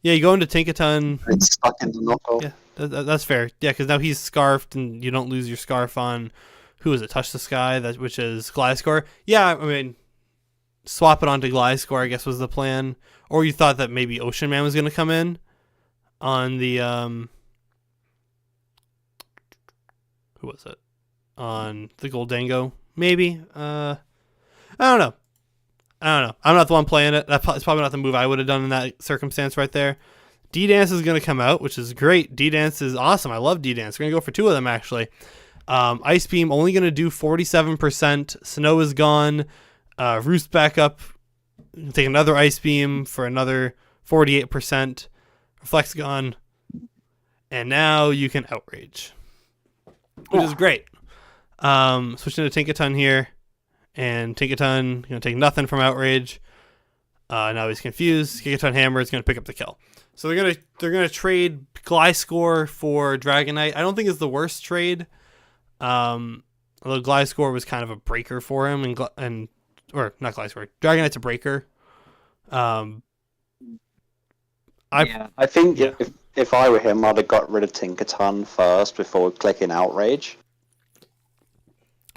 you go into Tinkaton. It's stuck into Knockoff. Yeah, that's fair. Yeah, because now he's scarfed and you don't lose your scarf on, who is it, Touch the Sky, which is Gliscor. Yeah, I mean, swap it onto Gliscor, I guess, was the plan. Or you thought that maybe Ocean Man was going to come in on the, who was it? On the Goldango, maybe? I don't know. I'm not the one playing it. It's probably not the move I would have done in that circumstance right there. D-Dance is going to come out, which is great. D-Dance is awesome. I love D-Dance. We're going to go for 2 of them, actually. Ice Beam only going to do 47%. Snow is gone. Roost back up. Take another Ice Beam for another 48%. Reflect's gone. And now you can Outrage, which is great. Switching to Tinkaton here. And Tinkaton going to take nothing from Outrage. Now he's confused. Gigaton Hammer is going to pick up the kill. So they're gonna trade Gliscor for Dragonite. I don't think it's the worst trade. Although Gliscor was kind of a breaker for him, or not Gliscor. Dragonite's a breaker. I think if I were him, I'd have got rid of Tinkaton first before clicking Outrage.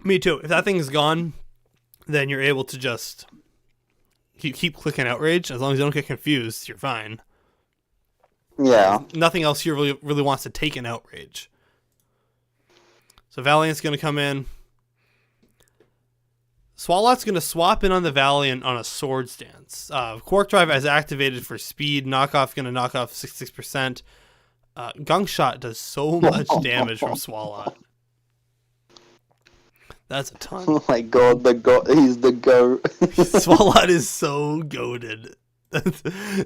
Me too. If that thing's gone, then you're able to just keep clicking Outrage. As long as you don't get confused, you're fine. Yeah. Nothing else here really wants to take an Outrage. So Valiant's going to come in. Swalot's going to swap in on the Valiant on a Swords Dance. Quark Drive is activated for speed. Knockoff going to knock off 66%. Gunk Shot does so much damage from Swalot. That's a ton. Oh my god, he's the goat. Swalot is so goated.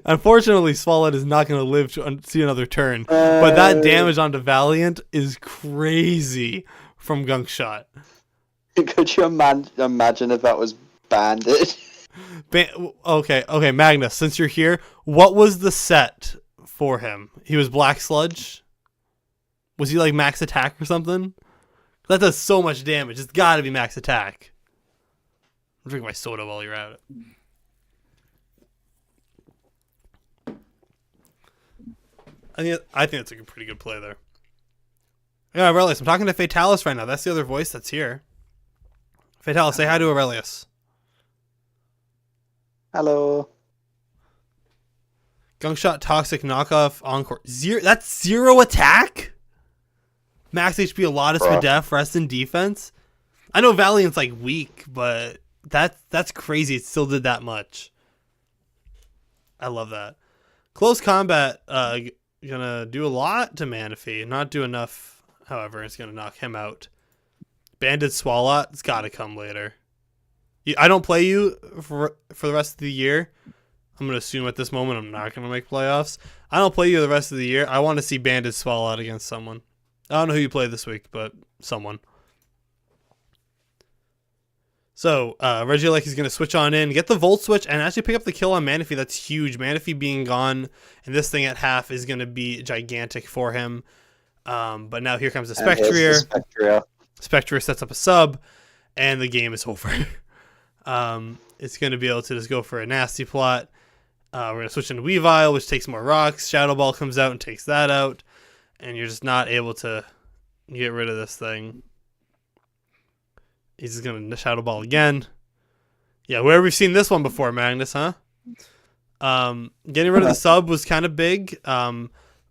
Unfortunately, Swalot is not going to live to see another turn. But that damage onto Valiant is crazy from Gunk Shot. Could you imagine if that was Bandit? Okay, Magnus, since you're here, what was the set for him? He was Black Sludge? Was he like max attack or something? That does so much damage. It's got to be max attack. I'll drink my soda while you're at it. I think that's a pretty good play there. Yeah, Aurelius, I'm talking to Fataliss right now. That's the other voice that's here. Fataliss, say hi to Aurelius. Hello. Gunk Shot, Toxic, Knockoff, Encore. That's 0 attack? Max HP, a lot of Spadef, rest in defense. I know Valiant's like weak, but that's crazy. It still did that much. I love that. Close combat, gonna do a lot to Manaphy. Not do enough, however. It's gonna knock him out. Banded Swalot, it's gotta come later. I don't play you for the rest of the year. I'm gonna assume at this moment I'm not gonna make playoffs. I don't play you the rest of the year. I want to see Banded Swalot against someone. I don't know who you play this week, but someone. So, Regieleki is going to switch on in, get the Volt Switch, and actually pick up the kill on Manaphy. That's huge. Manaphy being gone, and this thing at half is going to be gigantic for him. But now here comes the Spectrier. Spectrier sets up a sub, and the game is over. It's going to be able to just go for a nasty plot. We're going to switch into Weavile, which takes more rocks. Shadow Ball comes out and takes that out. And you're just not able to get rid of this thing. He's just going to Shadow Ball again. Yeah, where we've seen this one before, Magnus, huh? Getting rid of the sub was kind of big.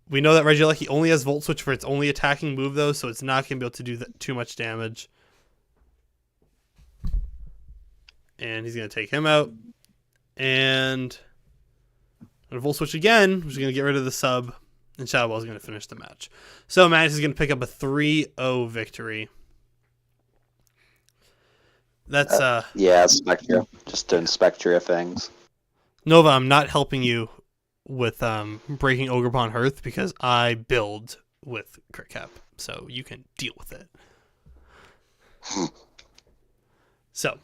We know that Regieleki only has Volt Switch for its only attacking move, though, so it's not going to be able to do too much damage. And he's going to take him out. And Volt Switch again, which is going to get rid of the sub. And Shadow Ball is going to finish the match. So Magnus is going to pick up a 3-0 victory. That's yeah, Spectre. Just doing Spectre things. Nova, I'm not helping you with breaking Ogre Upon Hearth because I build with HardCap, so you can deal with it. So,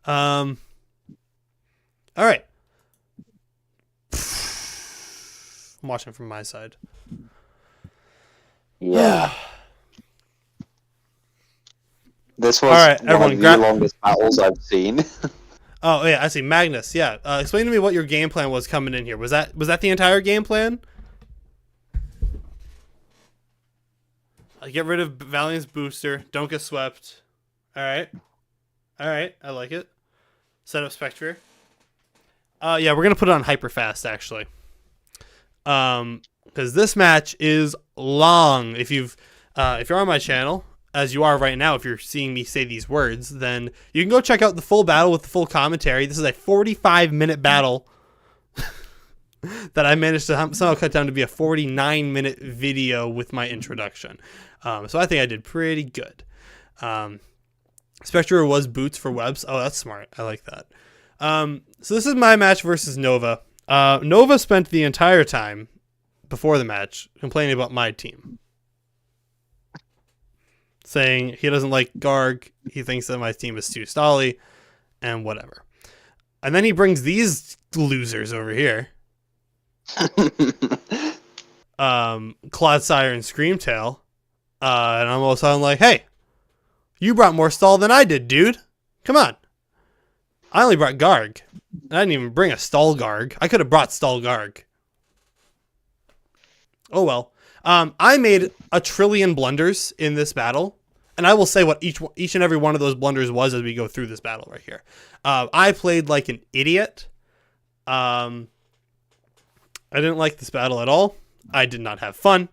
all right. I'm watching from my side. Yeah. This was right, one everyone, of the longest battles I've seen. Oh yeah, I see. Magnus, yeah. Explain to me what your game plan was coming in here. Was that the entire game plan? Get rid of Valiant's booster. Don't get swept. All right. I like it. Set up Spectre. Yeah, we're gonna put it on hyper fast actually. Because this match is long. If you're on my channel, as you are right now, if you're seeing me say these words, then you can go check out the full battle with the full commentary. This is a 45-minute battle that I managed to somehow cut down to be a 49-minute video with my introduction. So I think I did pretty good. Spectre was boots for webs. Oh, that's smart. I like that. So this is my match versus Nova. Nova spent the entire time before the match complaining about my team. Saying he doesn't like Garg, he thinks that my team is too stally, and whatever. And then he brings these losers over here. Clodsire and Screamtail. And I'm all of a sudden like, hey, you brought more stall than I did, dude. Come on. I only brought Garg. I didn't even bring a stall Garg. I could have brought stall Garg. Oh well. I made a trillion blunders in this battle. And I will say what each and every one of those blunders was as we go through this battle right here. I played like an idiot. I didn't like this battle at all. I did not have fun.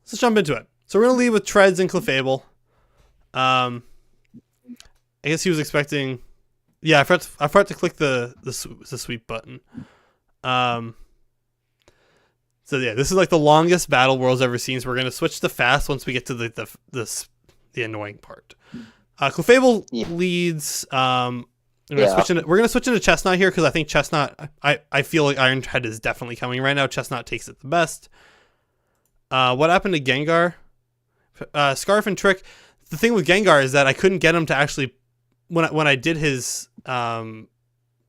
Let's jump into it. So we're going to lead with Treads and Clefable. I guess he was expecting... Yeah, I forgot to click the sweep button. So yeah, this is like the longest battle World's ever seen. So we're gonna switch to fast once we get to the annoying part. Clefable leads. We're gonna switch into Chestnut here because I think Chestnut. I feel like Ironhead is definitely coming right now. Chestnut takes it the best. What happened to Gengar? Scarf and Trick. The thing with Gengar is that I couldn't get him to actually when I did his when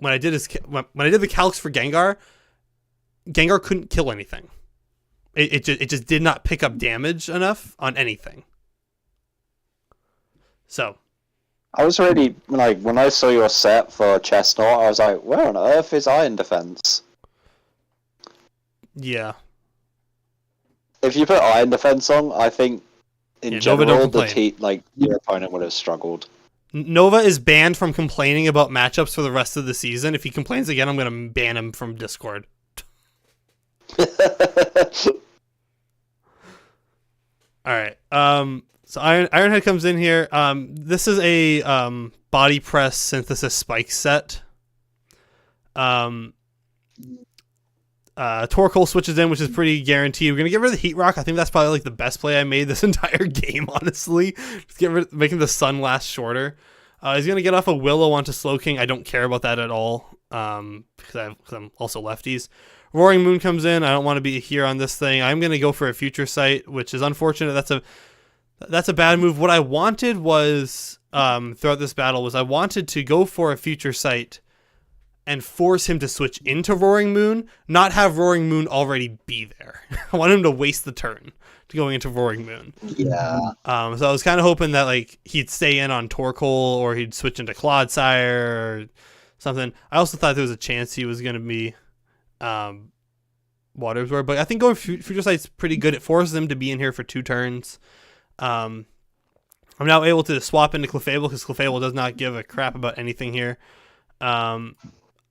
I did the calcs for Gengar couldn't kill anything. It just did not pick up damage enough on anything. So I was really like when I saw your set for Chestnut, I was like, where on earth is Iron Defense? Yeah. If you put Iron Defense on, I think in general your opponent would have struggled. Nova is banned from complaining about matchups for the rest of the season. If he complains again, I'm going to ban him from Discord. All right. So Ironhead comes in here. This is a body press synthesis spike set. Torkoal switches in, which is pretty guaranteed. We're gonna get rid of the Heat Rock. I think that's probably like the best play I made this entire game, honestly. Just making the sun last shorter. He's gonna get off a Willow onto Slowking. I don't care about that at all. Because I'm also lefties. Roaring Moon comes in. I don't want to be here on this thing. I'm gonna go for a Future Sight, which is unfortunate. That's a bad move. What I wanted was throughout this battle was I wanted to go for a Future Sight and force him to switch into Roaring Moon, not have Roaring Moon already be there. I want him to waste the turn to going into Roaring Moon. Yeah. So I was kind of hoping that like he'd stay in on Torkoal or he'd switch into Clodsire or something. I also thought there was a chance he was going to be Water Absorb, but I think going Future Sight's pretty good. It forces him to be in here for 2 turns. I'm now able to swap into Clefable because Clefable does not give a crap about anything here.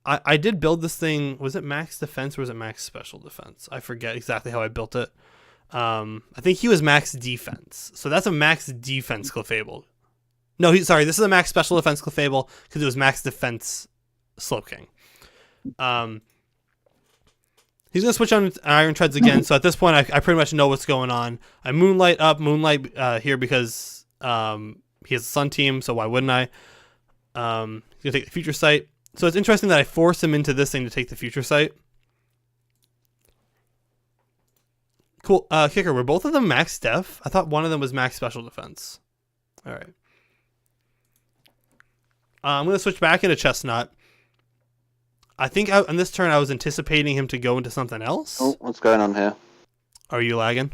I did build this thing. Was it max defense or was it max special defense? I forget exactly how I built it. I think he was max defense. So that's a max defense Clefable. No, this is a max special defense Clefable because it was max defense Slowking. He's going to switch on Iron Treads again. So at this point, I pretty much know what's going on. I Moonlight here because he has a Sun team, so why wouldn't I? He's going to take the Future Sight. So it's interesting that I force him into this thing to take the Future Sight. Cool. Kicker, were both of them max def? I thought one of them was max special defense. All right. I'm going to switch back into Chestnut. I think on this turn I was anticipating him to go into something else. Oh, what's going on here? Are you lagging?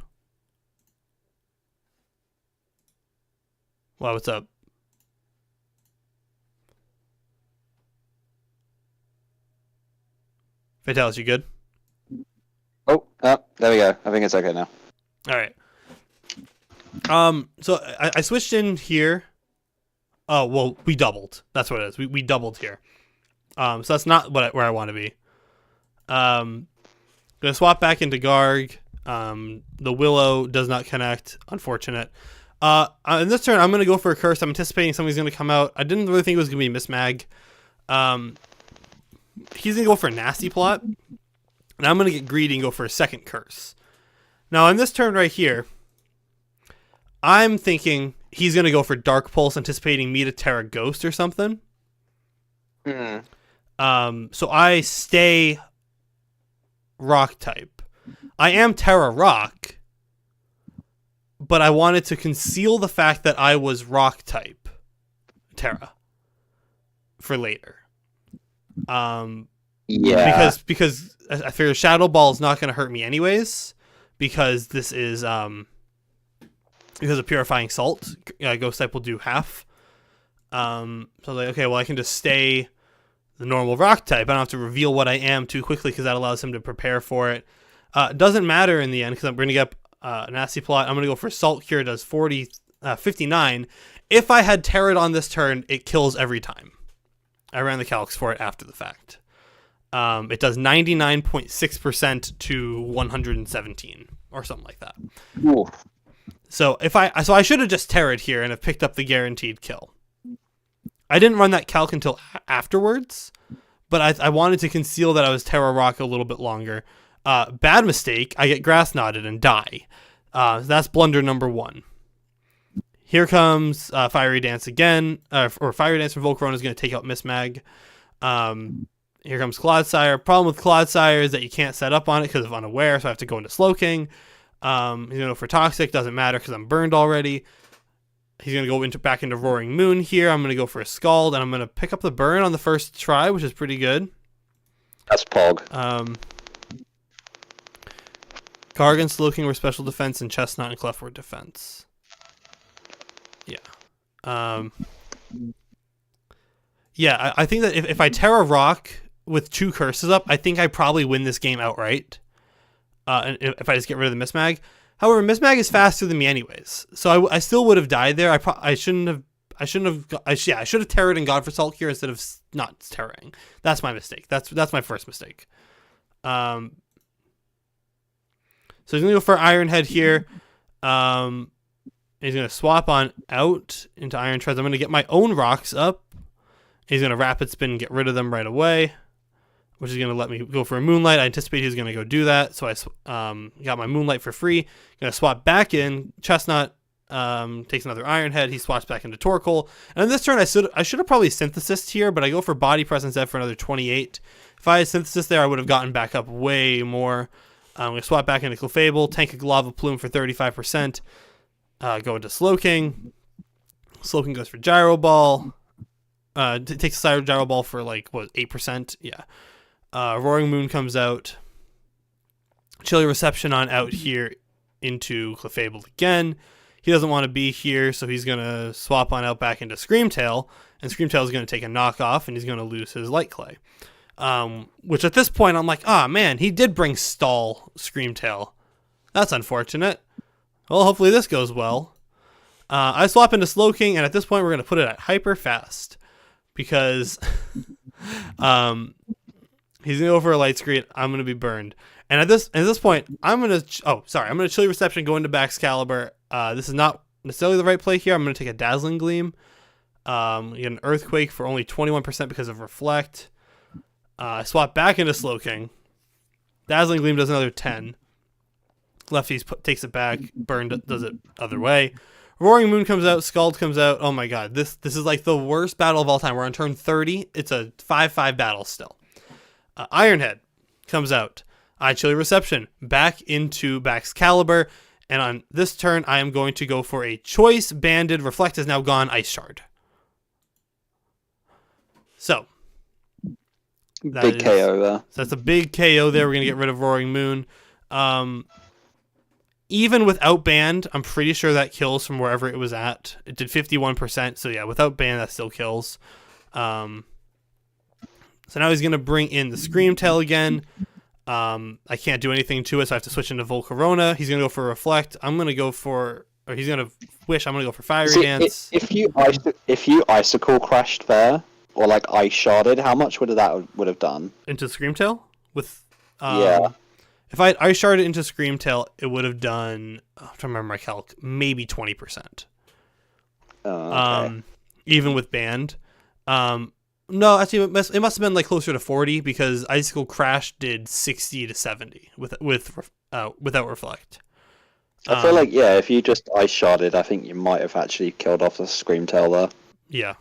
Wow, what's up? Fataliss, you good? Oh, there we go. I think it's okay now. All right. So I switched in here. Oh, well, we doubled. That's what it is. We doubled here. So that's not where I want to be. Gonna swap back into Garg. The Willow does not connect. Unfortunate. In this turn, I'm gonna go for a Curse. I'm anticipating somebody's gonna come out. I didn't really think it was gonna be Mismag. He's gonna go for a Nasty Plot, and I'm gonna get greedy and go for a second Curse. Now, on this turn right here, I'm thinking he's gonna go for Dark Pulse, anticipating me to Terra Ghost or something. So I stay Rock type. I am Terra Rock, but I wanted to conceal the fact that I was Rock type Terra for later. Yeah. Because I figure Shadow Ball is not going to hurt me anyways, because this is because of Purifying Salt. Ghost type will do half. So I was like, okay, well I can just stay the normal Rock type. I don't have to reveal what I am too quickly because that allows him to prepare for it. Doesn't matter in the end because I'm going to get a Nasty Plot. I'm going to go for Salt Cure. Does 59. If I had Terra on this turn, it kills every time. I ran the calcs for it after the fact. It does 99.6% to 117 or something like that. Ooh. So I should have just Terra'd here and have picked up the guaranteed kill. I didn't run that calc until afterwards, but I wanted to conceal that I was Terra Rock a little bit longer. Bad mistake. I get grass knotted and die. That's blunder number 1. Here comes Fiery Dance again, or Fiery Dance from Volcarona is going to take out Miss Mag. Here comes Clodsire. Problem with Clodsire is that you can't set up on it because of Unaware, so I have to go into Slowking. He's going to go for Toxic. Doesn't matter because I'm burned already. He's going to go back into Roaring Moon here. I'm going to go for a Scald, and I'm going to pick up the burn on the first try, which is pretty good. That's Pog. Gargan, Slowking were special defense, and Chestnut and Clef were defense. Yeah. Yeah, I think that if I Terra Rock with 2 curses up, I think I probably win this game outright. And if I just get rid of the Mismag. However, Mismag is faster than me anyways, so I still would have died there. I should have terrored and gone for Salt Cure instead of not terroring. That's my mistake. That's my first mistake. So he's gonna go for Iron Head here. He's gonna swap on out into Iron Treads. I'm gonna get my own rocks up. He's gonna Rapid Spin and get rid of them right away, which is going to let me go for a Moonlight. I anticipate he's going to go do that, so I got my Moonlight for free. Going to swap back in. Chestnut takes another Iron Head. He swaps back into Torkoal. And on this turn, I should have probably Synthesized here, but I go for Body Presence Ed for another 28. If I had Synthesis there, I would have gotten back up way more. I'm going to swap back into Clefable, tank a Lava Plume for 35%. Go into Slowking. Slowking goes for Gyro Ball. Takes a Gyro Ball for 8%? Yeah. Roaring Moon comes out. Chilly Reception on out here into Clefable again. He doesn't want to be here, so he's going to swap on out back into Screamtail, and Screamtail is going to take a knockoff, and he's going to lose his Light Clay. Which at this point, I'm like, man, he did bring Stall Screamtail. That's unfortunate. Well, hopefully this goes well. I swap into Slowking, and at this point, we're going to put it at Hyper Fast, because he's going to go for a Light Screen. I'm going to be burned. And at this point, I'm going to Chilly Reception, go into Baxcalibur. This is not necessarily the right play here. I'm going to take a Dazzling Gleam. Get an Earthquake for only 21% because of Reflect. I swap back into Slowking. Dazzling Gleam does another 10. Lefties takes it back. Burn does it other way. Roaring Moon comes out. Scald comes out. Oh my god. This is like the worst battle of all time. We're on turn 30. It's a 5-5 battle still. Iron Head comes out. Chilly Reception back into Baxcalibur. And on this turn, I am going to go for a choice banded. Reflect is now gone. Ice Shard. So. Big KO there. So that's a big KO there. We're going to get rid of Roaring Moon. Even without band, I'm pretty sure that kills from wherever it was at. It did 51%. So yeah, without band, that still kills. So now he's going to bring in the Screamtail again. I can't do anything to it, so I have to switch into Volcarona. He's going to go for Reflect. He's going to Wish. I'm going to go for Fiery Dance. If you Icicle crashed there, or Ice Sharded, how much would have done? Into Screamtail? Yeah. If I had Ice Sharded into Screamtail, it would have done, I'm trying to remember my calc, maybe 20%. Okay. Even with band. No, actually, it must have been closer to 40 because Icicle Crash did 60 to 70 without Reflect. I feel if you just Ice Sharded, I think you might have actually killed off the Screamtail there. Yeah.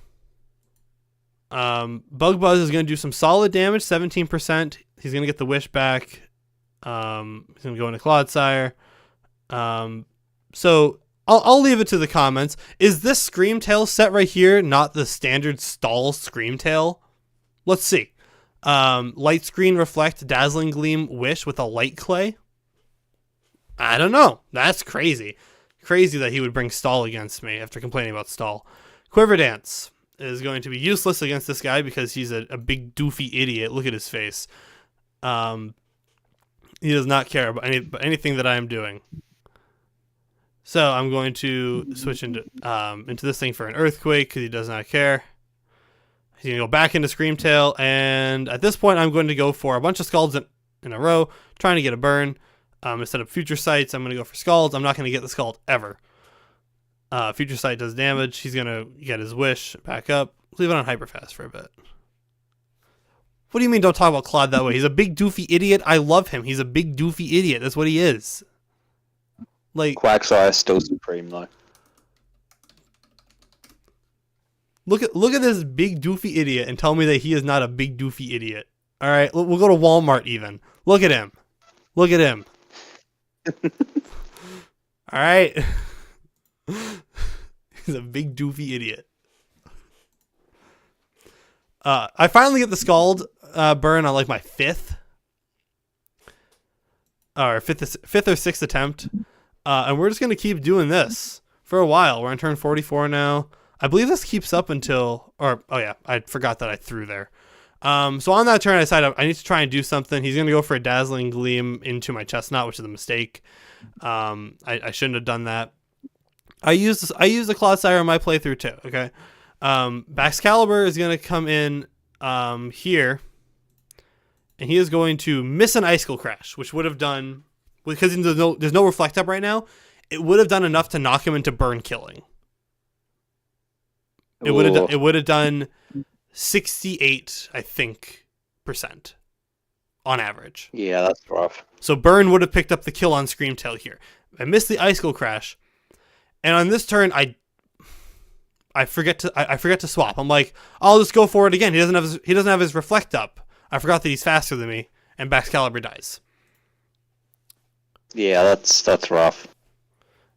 Bug Buzz is going to do some solid damage, 17%. He's going to get the Wish back. He's going to go into Clodsire. So I'll leave it to the comments. Is this Screamtail set right here not the standard stall Screamtail? Let's see. Light Screen, Reflect, Dazzling Gleam, Wish with a Light Clay? I don't know. That's crazy. Crazy that he would bring Stall against me after complaining about Stall. Quiver Dance is going to be useless against this guy because he's a big doofy idiot. Look at his face. He does not care about anything that I am doing. So I'm going to switch into this thing for an Earthquake because he does not care. He's going to go back into Screamtail, and at this point I'm going to go for a bunch of Scalds in a row, trying to get a burn. Instead of Future Sights, I'm going to go for Scalds. I'm not going to get the Scald ever. Future Sight does damage. He's going to get his Wish back up. Leave it on Hyperfast for a bit. What do you mean don't talk about Claude that way? He's a big doofy idiot. I love him. He's a big doofy idiot. That's what he is. Like, Quagsire is still supreme though. look at this big doofy idiot and tell me that he is not a big doofy idiot. All right, we'll go to Walmart even. Look at him. Look at him. All right. He's a big doofy idiot. I finally get the Scald burn on like my fifth or sixth attempt. And we're just going to keep doing this for a while. We're on turn 44 now. I believe this keeps up until, oh yeah, I forgot that I threw there. So on that turn, I decided I need to try and do something. He's going to go for a Dazzling Gleam into my Chestnut, which is a mistake. I shouldn't have done that. I used the Clodsire in my playthrough too, okay? Baxcalibur is going to come in here, and he is going to miss an Icicle Crash, which would have done, because there's no Reflect Up right now, it would have done enough to knock him into burn killing. It would have done 68, I think, % on average. Yeah, that's rough. So burn would have picked up the kill on Screamtail here. I missed the Icicle Crash, and on this turn I forget to swap. I'm like, I'll just go for it again. He doesn't have his Reflect Up. I forgot that he's faster than me, and Baxcalibur dies. Yeah, that's rough.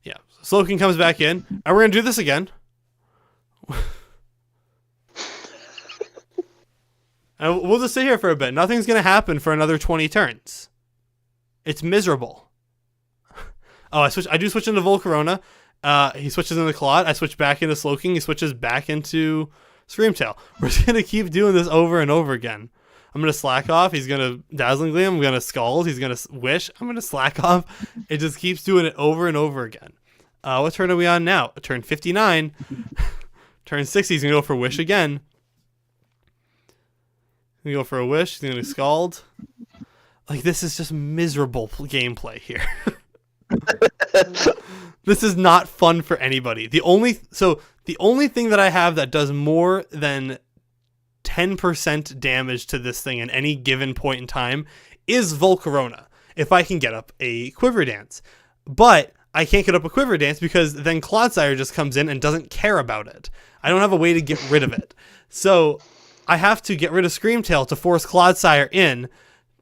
Yeah. Slowking comes back in, and we're gonna do this again. And we'll just sit here for a bit. Nothing's gonna happen for another 20 turns. It's miserable. Oh, I do switch into Volcarona. He switches into Claude. I switch back into Slowking. He switches back into Screamtail. We're just gonna keep doing this over and over again. I'm gonna slack off. He's gonna Dazzling Gleam. I'm gonna Scald. He's gonna Wish. I'm gonna slack off. It just keeps doing it over and over again. What turn are we on now? Turn 59. Turn 60. He's gonna go for Wish again. He's gonna go for a Wish. He's gonna Scald. Like, this is just miserable gameplay here. This is not fun for anybody. The only thing that I have that does more than 10% damage to this thing at any given point in time is Volcarona, if I can get up a Quiver Dance. But I can't get up a Quiver Dance because then Clodsire just comes in and doesn't care about it. I don't have a way to get rid of it. So I have to get rid of Screamtail to force Clodsire in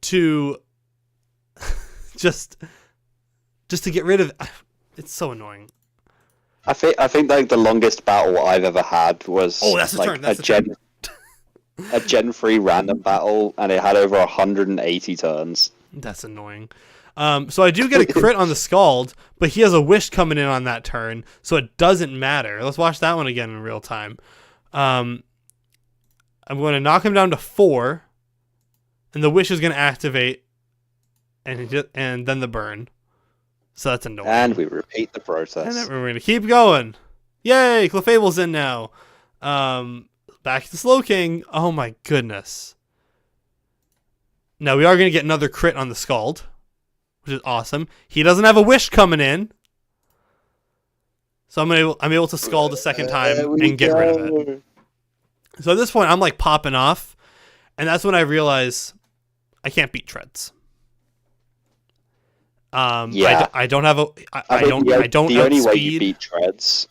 to just to get rid of it. It's so annoying. I think like the longest battle I've ever had was a Gen 3 random battle, and it had over 180 turns. That's annoying. So I do get a crit on the Scald, but he has a Wish coming in on that turn, so it doesn't matter. Let's watch that one again in real time. I'm going to knock him down to 4, and the Wish is going to activate, and then the burn. So that's annoying. And we repeat the process. And then we're going to keep going. Yay! Clefable's in now. Back to Slowking. Oh my goodness. Now we are going to get another crit on the Scald, which is awesome. He doesn't have a Wish coming in, so I'm able to Scald a second time and get rid of it. So at this point, I'm like popping off, and that's when I realize I can't beat Treads. Yeah. I don't have a. I don't. The only way you beat Treads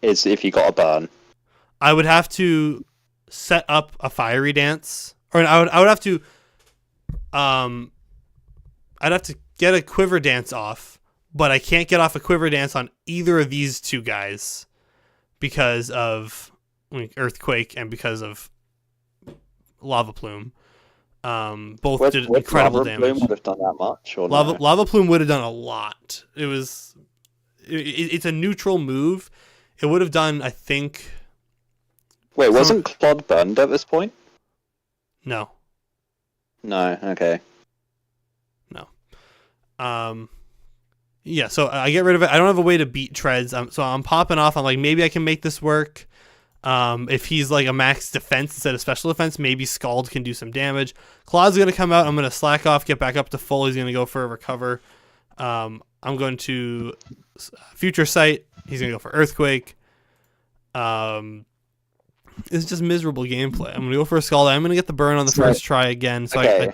is if you got a burn. I would have to set up a Fiery Dance, or I would have to. I'd have to get a Quiver Dance off, but I can't get off a Quiver Dance on either of these two guys because of Earthquake and because of Lava Plume. Both did incredible damage. Lava Plume would have done that much, or Lava Plume would have done a lot. It's a neutral move. It would have done, I think. Wait, wasn't Clod burned at this point? No. No. Okay. No. Yeah. So I get rid of it. I don't have a way to beat Treads. So I'm popping off. I'm like, maybe I can make this work. If he's like a max defense instead of special defense, maybe Scald can do some damage. Claw's going to come out. I'm going to slack off, get back up to full. He's going to go for a recover. I'm going to Future Sight. He's going to go for Earthquake. It's just miserable gameplay. I'm gonna go for a Scald. I'm gonna get the burn on the first try again. So okay,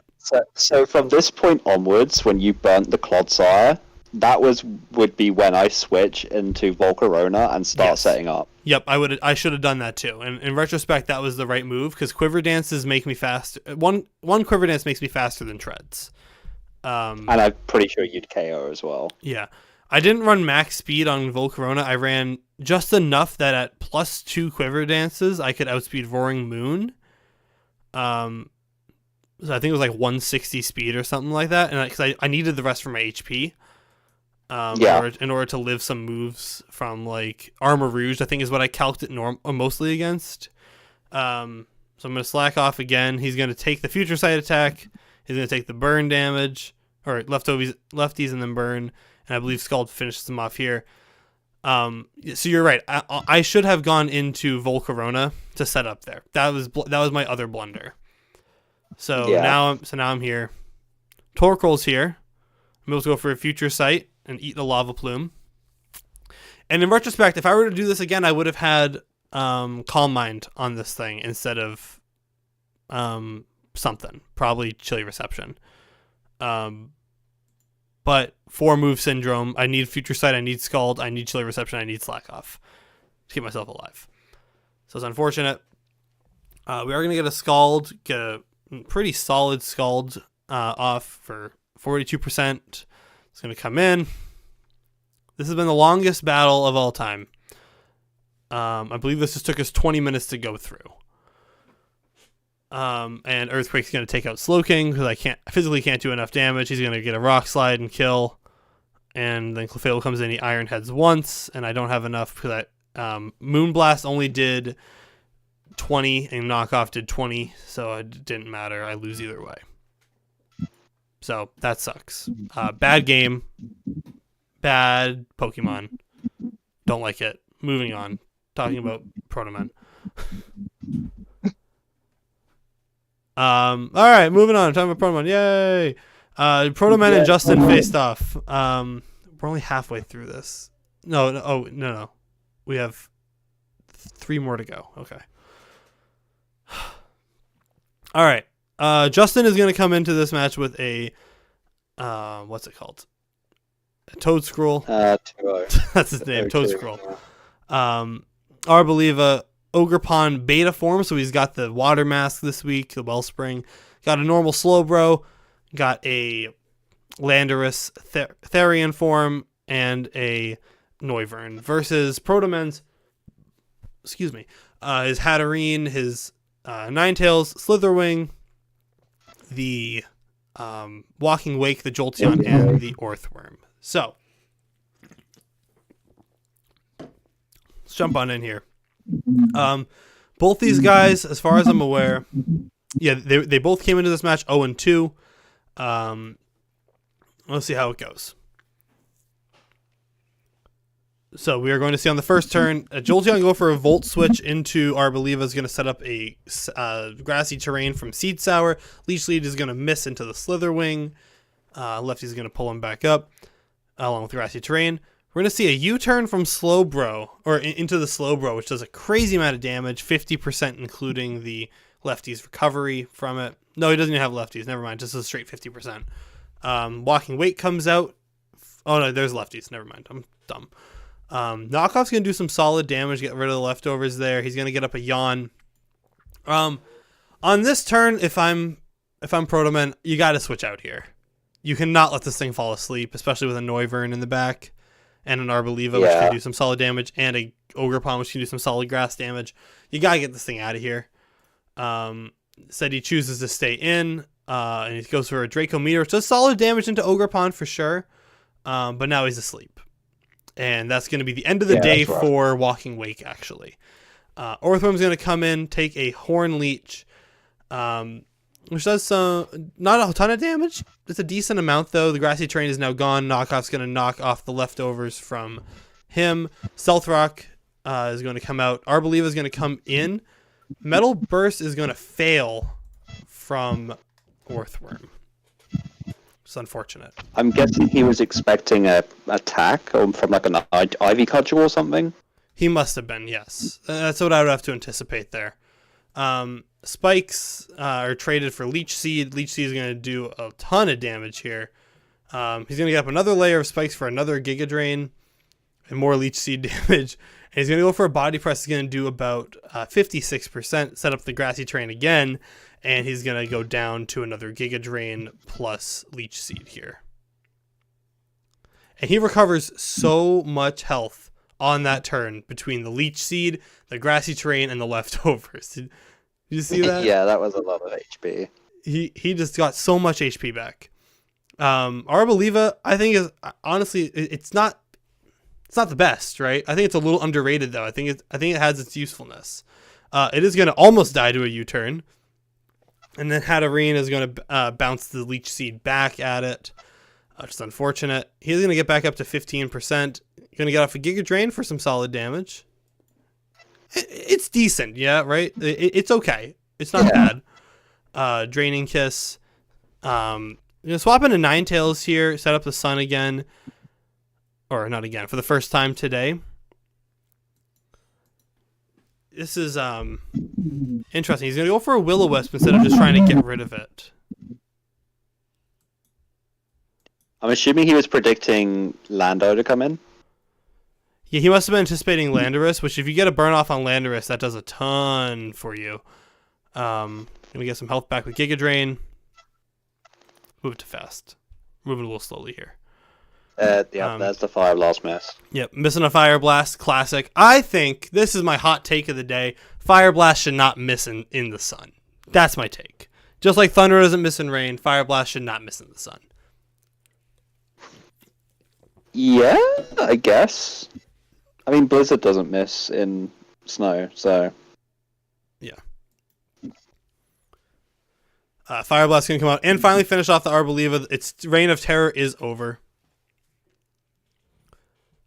so from this point onwards, when you burnt the Clodsire, that would be when I switch into Volcarona and start setting up. Yep, I should have done that too. And in retrospect, that was the right move because Quiver Dances make me faster. One Quiver Dance makes me faster than Treads. And I'm pretty sure you'd KO as well. Yeah. I didn't run max speed on Volcarona. I ran just enough that at +2 Quiver Dances, I could outspeed Roaring Moon. So I think it was like 160 speed or something like that. And because I needed the rest for my HP. In order to live some moves from like Armor Rouge, I think is what I calced it mostly against. So I'm going to slack off again. He's going to take the Future Sight attack. He's going to take the burn damage, or lefties and then burn. And I believe Scald finishes him off here. So you're right. I should have gone into Volcarona to set up there. That was my other blunder. So now I'm here. Torkoal's here. I'm able to go for a Future Sight and eat the Lava Plume. And in retrospect, if I were to do this again, I would have had Calm Mind on this thing instead of something. Probably Chilly Reception. But for Move Syndrome, I need Future Sight, I need Scald, I need Chilly Reception, I need Slack Off to keep myself alive. So it's unfortunate. We are going to get a Scald, get a pretty solid Scald off for 42%. It's going to come in. This has been the longest battle of all time. I believe this just took us 20 minutes to go through. And Earthquake's going to take out Slowking because I physically can't do enough damage. He's going to get a Rock Slide and kill. And then Clefable comes in, he Iron Heads once, and I don't have enough because Moonblast only did 20 and Knockoff did 20, so it didn't matter. I lose either way. So that sucks. Bad game. Bad Pokemon. Don't like it. Moving on. Talking about Protomen. Alright, moving on. Talking about Protomen. Yay! Protomen and Justin faced off. We're only halfway through this. No. We have 3 more to go. Okay. Alright. Justin is going to come into this match with a what's it called? A Toedscruel. That's his name, Toedscruel. Arboliva Ogerpon beta form, so he's got the Water Mask this week, the Wellspring. Got a normal Slowbro, got a Landorus Therian form, and a Noivern versus Protomen's, his Hatterene, his Ninetales, Slitherwing, the Walking Wake, the Jolteon, and the Orthworm. So, let's jump on in here. Both these guys, as far as I'm aware, they both came into this match 0-2. Let's see how it goes. So we are going to see on the first turn, Jolteon go for a Volt Switch into Arboliva is going to set up a grassy terrain from Seed Sour. Leech Seed is going to miss into the Slitherwing. Lefty is going to pull him back up along with grassy terrain. We're going to see a U-turn from Slowbro, or into the Slowbro, which does a crazy amount of damage, 50% including the lefty's recovery from it. No, he doesn't even have lefties. Never mind, just a straight 50%. Walking Wake comes out. Oh, no, there's lefties. Never mind, I'm dumb. Knockoff's going to do some solid damage, get rid of the leftovers there. He's going to get up a Yawn. On this turn, if I'm Protoman, you got to switch out here. You cannot let this thing fall asleep, especially with a Noivern in the back and an Arboliva, which can do some solid damage, and a Ogerpon, which can do some solid grass damage. You got to get this thing out of here. Said he chooses to stay in, and he goes for a Draco Meteor, which does solid damage into Ogerpon for sure, but now he's asleep. And that's going to be the end of the day for Walking Wake, actually. Orthworm's going to come in, take a Horn Leech, which does not a ton of damage. It's a decent amount, though. The Grassy Terrain is now gone. Knockoff's going to knock off the leftovers from him. Stealth Rock is going to come out. Arboliva is going to come in. Metal Burst is going to fail from Orthworm. It's unfortunate. I'm guessing he was expecting a attack from like an Ivy Cudgel or something. He must have been, yes. That's what I would have to anticipate there. Spikes are traded for Leech Seed. Leech Seed is going to do a ton of damage here. He's going to get up another layer of spikes for another Giga Drain and more Leech Seed damage. And he's going to go for a Body Press. He's going to do about 56%, set up the Grassy Terrain again, and he's going to go down to another Giga Drain plus Leech Seed here. And he recovers so much health on that turn between the Leech Seed, the Grassy Terrain, and the leftovers. Did you see that? Yeah, that was a lot of HP. He just got so much HP back. Arboliva, I think, is honestly, it's not the best, right? I think it's a little underrated though. I think it has its usefulness. It is going to almost die to a U-turn, and then Hatterene is going to bounce the Leech Seed back at it. Just unfortunate. He's going to get back up to 15%. Going to get off a Giga Drain for some solid damage. It's decent, yeah, right? It's okay. It's not bad. Draining Kiss. Swap into Ninetales here. Set up the Sun again. Or not again. For the first time today. This is interesting. He's going to go for a Will-O-Wisp instead of just trying to get rid of it. I'm assuming he was predicting Lando to come in. Yeah, he must have been anticipating Landorus, which if you get a burn off on Landorus, that does a ton for you. Let me get some health back with Giga Drain. Move it to fast. Moving a little slowly here. That's the Fire Blast miss. Yep, missing a Fire Blast, classic. I think, this is my hot take of the day, Fire Blast should not miss in the sun. That's my take. Just like Thunder doesn't miss in rain, Fire Blast should not miss in the sun. Yeah, I guess. I mean, Blizzard doesn't miss in snow, so... Yeah. Fire Blast going to come out and finally finish off the Arboliva. Its reign of terror is over.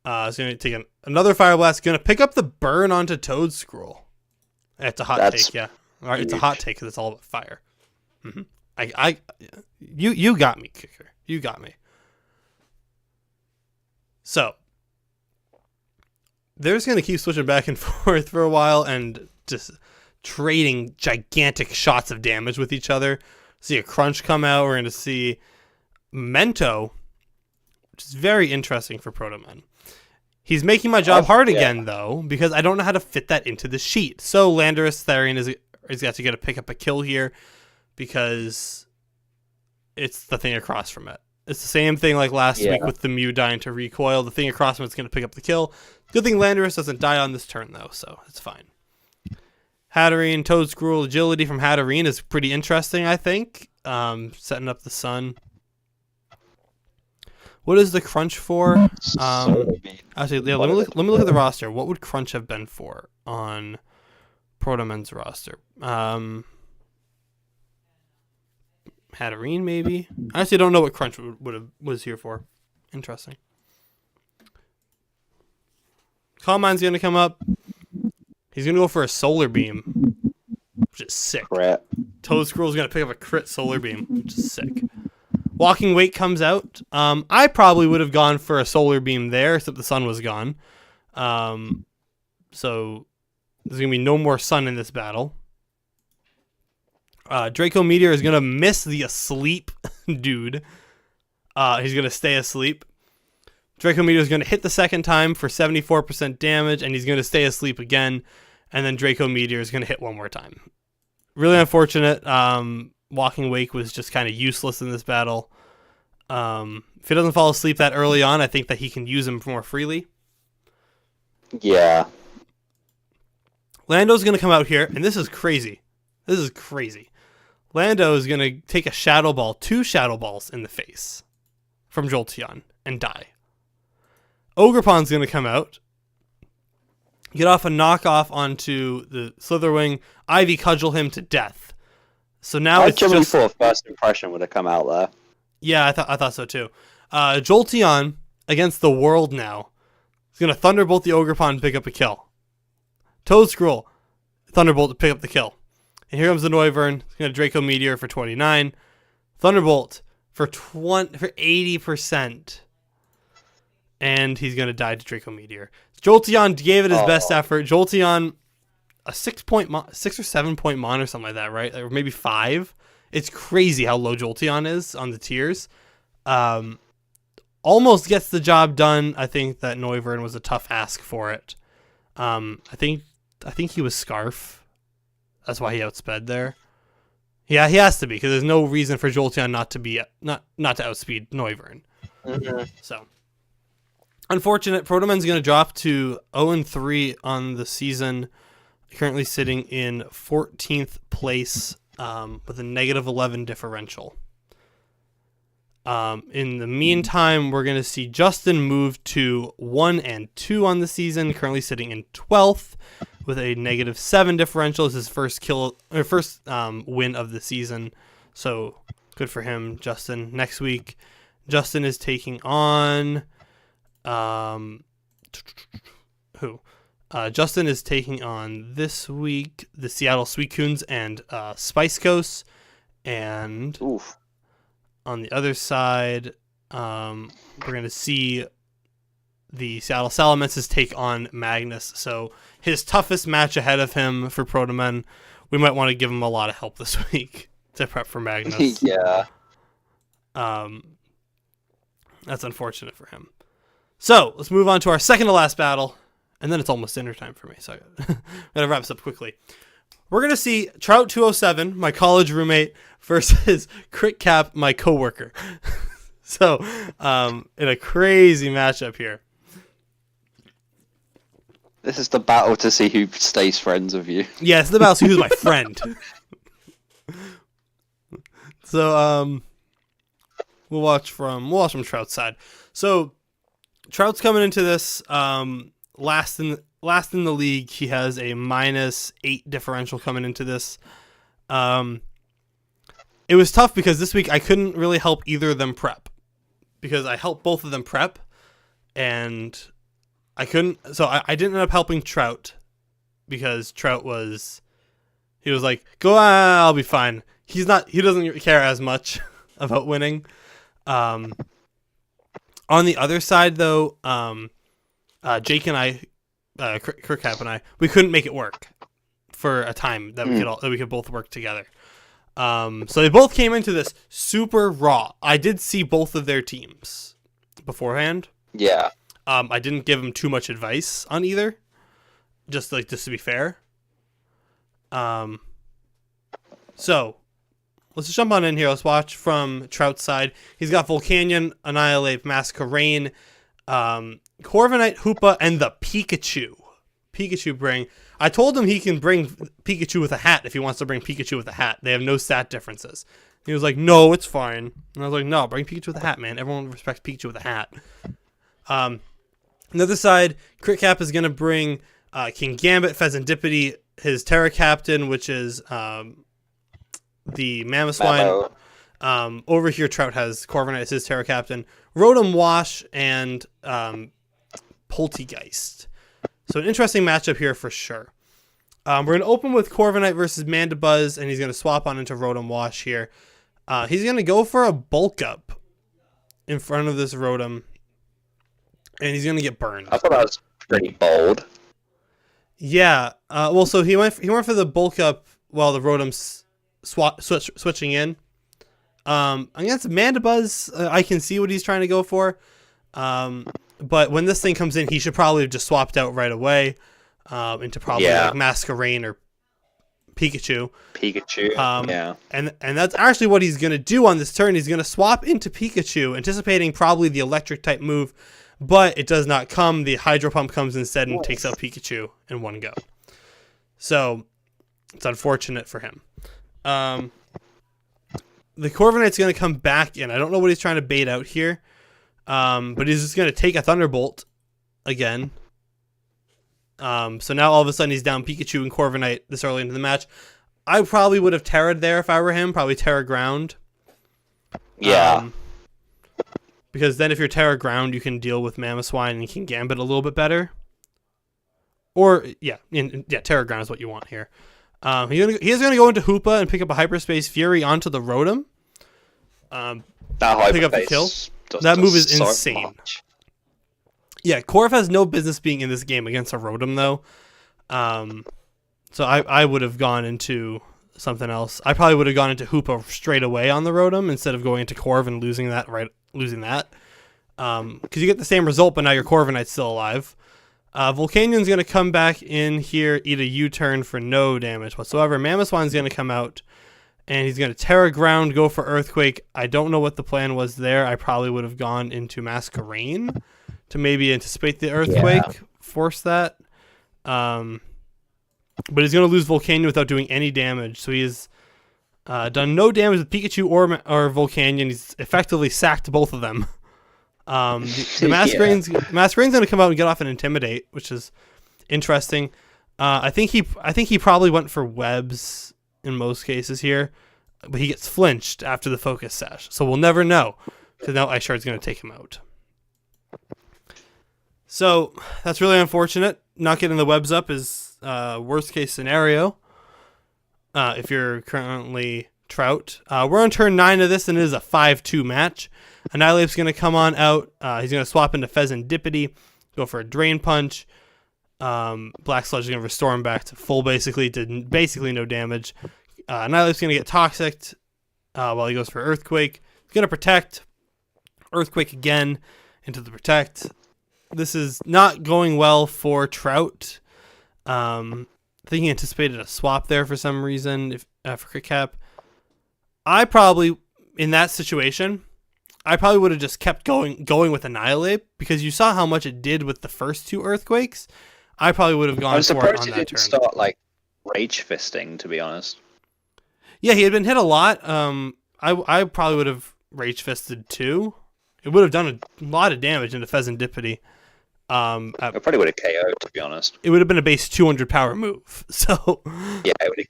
It's going to take another Fire Blast. Going to pick up the burn onto Toadscruel. It's a hot take, yeah. All right, it's a hot take because it's all about fire. Mm-hmm. You got me, Kicker. You got me. So, they're just going to keep switching back and forth for a while and just trading gigantic shots of damage with each other. See a Crunch come out. We're going to see Mento, which is very interesting for Protoman. He's making my job hard again, though, because I don't know how to fit that into the sheet. So Landorus Therian is got to get to pick up a kill here because it's the thing across from it. It's the same thing like last week with the Mew dying to recoil. The thing across from it's going to pick up the kill. Good thing Landorus doesn't die on this turn, though, so it's fine. Hatterene, Toadscruel, agility from Hatterene is pretty interesting, I think. Setting up the Sun. What is the Crunch for? Actually, yeah, let me look at the roster. What would Crunch have been for on Protoman's roster? Hatterene, maybe? I actually don't know what Crunch was here for. Interesting. Calm Mind's going to come up. He's going to go for a Solar Beam, which is sick. Toadscruel's going to pick up a crit Solar Beam, which is sick. Walking Wake comes out. I probably would have gone for a Solar Beam there, except the Sun was gone. So there's going to be no more Sun in this battle. Draco Meteor is going to miss the asleep dude. He's going to stay asleep. Draco Meteor is going to hit the second time for 74% damage, and he's going to stay asleep again. And then Draco Meteor is going to hit one more time. Really unfortunate. Walking Wake was just kind of useless in this battle. If he doesn't fall asleep that early on, I think that he can use him more freely. Yeah. Lando's going to come out here, and this is crazy. This is crazy. Lando is going to take a Shadow Ball, 2 Shadow Balls in the face from Jolteon, and die. Ogerpon's going to come out, get off a knockoff onto the Slitherwing, Ivy Cudgel him to death. So now I it's just... thought First Impression would have come out there. Yeah, I thought so too. Jolteon against the world now. He's going to Thunderbolt the Ogerpon and pick up a kill. Toadscruel, Thunderbolt to pick up the kill. And here comes the Noivern. He's going to Draco Meteor for 29. Thunderbolt for 80%. and he's going to die to Draco Meteor. Jolteon gave it his best effort. Jolteon, a 6 or 7 point mon or something like that, right? Or maybe 5. It's crazy how low Jolteon is on the tiers. Almost gets the job done. I think that Noivern was a tough ask for it. I think he was Scarf. That's why he outsped there. Yeah, he has to be, because there's no reason for Jolteon not to outspeed Noivern. Mm-hmm. So, unfortunate. Protoman's going to drop to 0-3 on the season, currently sitting in 14th place with a negative 11 differential. In the meantime, we're going to see Justin move to 1-2 on the season, currently sitting in 12th with a negative 7 differential. This is his first win of the season. So good for him, Justin. Next week, Justin is taking on who? Justin is taking on this week the Seattle Suicunes and Spice Coast, and Oof. On the other side, we're going to see the Seattle Salamences take on Magnus. So his toughest match ahead of him for Protoman. We might want to give him a lot of help this week to prep for Magnus. Yeah. That's unfortunate for him. So let's move on to our second to last battle, and then it's almost dinner time for me. So I gotta wrap this up quickly. We're going to see Trout 207, my college roommate, versus HardCap, my coworker. So, in a crazy matchup here. This is the battle to see who stays friends with you. Yeah, it's the battle to see who's my friend. So, we'll watch from Trout's side. So, Trout's coming into this last in the league. He has a -8 differential coming into this. It was tough because this week I couldn't really help either of them prep, because I helped both of them prep, and I couldn't. So I didn't end up helping Trout because Trout was like, go, I'll be fine. He doesn't care as much about winning. On the other side though, Jake and I, HardCap and I, we couldn't make it work for a time that we could both work together. So they both came into this super raw. I did see both of their teams beforehand. Yeah. I didn't give them too much advice on either, just to be fair. So let's just jump on in here. Let's watch from Trout's side. He's got Volcanion, Annihilate, Masquerain, Corviknight, Hoopa, and the Pikachu. I told him he can bring Pikachu with a hat if he wants to bring Pikachu with a hat. They have no stat differences. He was like, no, it's fine. And I was like, no, bring Pikachu with a hat, man. Everyone respects Pikachu with a hat. On the other side, HardCap is going to bring King Gambit, Pheasantipity, his Terra Captain, which is the Mamoswine. Over here, Trout has Corviknight as his Terra Captain, Rotom Wash, and Poltegeist. So an interesting matchup here for sure. We're going to open with Corviknight versus Mandibuzz, and he's going to swap on into Rotom Wash here. He's going to go for a bulk up in front of this Rotom, and he's going to get burned. I thought that was pretty bold. Yeah. Well, so he went for the bulk up while the Rotom's switching in. Against Mandibuzz, I can see what he's trying to go for. But when this thing comes in, he should probably have just swapped out right away into probably like Masquerain or Pikachu. Yeah. And that's actually what he's going to do on this turn. He's going to swap into Pikachu, anticipating probably the electric type move, but it does not come. The Hydro Pump comes instead and takes out Pikachu in one go. So it's unfortunate for him. The Corviknight's going to come back in. I don't know what he's trying to bait out here. But he's just going to take a Thunderbolt again. So now all of a sudden he's down Pikachu and Corviknight this early into the match. I probably would have Terra'd there if I were him. Probably Terra Ground. Yeah. Because then if you're Terra Ground, you can deal with Mamoswine and you can Gambit a little bit better. Or, Terra Ground is what you want here. He is going to go into Hoopa and pick up a Hyperspace Fury onto the Rotom. That pick up the kill. That move is insane. Much. Yeah, Corv has no business being in this game against a Rotom, though. So I would have gone into something else. I probably would have gone into Hoopa straight away on the Rotom instead of going into Corv and losing that. Because you get the same result, but now your Corviknight's still alive. Volcanion's going to come back in here, eat a U-turn for no damage whatsoever. Mamoswine's going to come out, and he's going to Terra Ground, go for Earthquake. I don't know what the plan was there. I probably would have gone into Masquerain to maybe anticipate the Earthquake, force that. But he's going to lose Volcanion without doing any damage. So he's done no damage with Pikachu or Volcanion. He's effectively sacked both of them. The Masquerain's going to come out and get off and Intimidate, which is interesting. I think he probably went for webs in most cases here, but he gets flinched after the Focus Sash, so we'll never know because now Ice Shard's going to take him out. So that's really unfortunate. Not getting the webs up is worst case scenario. If you're currently Trout, we're on turn 9 of this, and it is a 5-2 match. Annihilape's going to come on out. He's going to swap into Pheasantipity, go for a Drain Punch. Black Sludge is going to restore him back to full, basically, did basically no damage. Annihilape's going to get Toxic while he goes for Earthquake. He's going to Protect. Earthquake again into the Protect. This is not going well for Trout. I think he anticipated a swap there for some reason for CritCap. I probably, in that situation, I probably would have just kept going with Annihilape because you saw how much it did with the first 2 Earthquakes. I probably would have gone for it on that turn. Start like Rage Fisting, to be honest. Yeah, he had been hit a lot. I probably would have Rage Fisted too. It would have done a lot of damage into Pheasantipity. I probably would have KO'd, to be honest. It would have been a base 200 power move. So yeah, it would have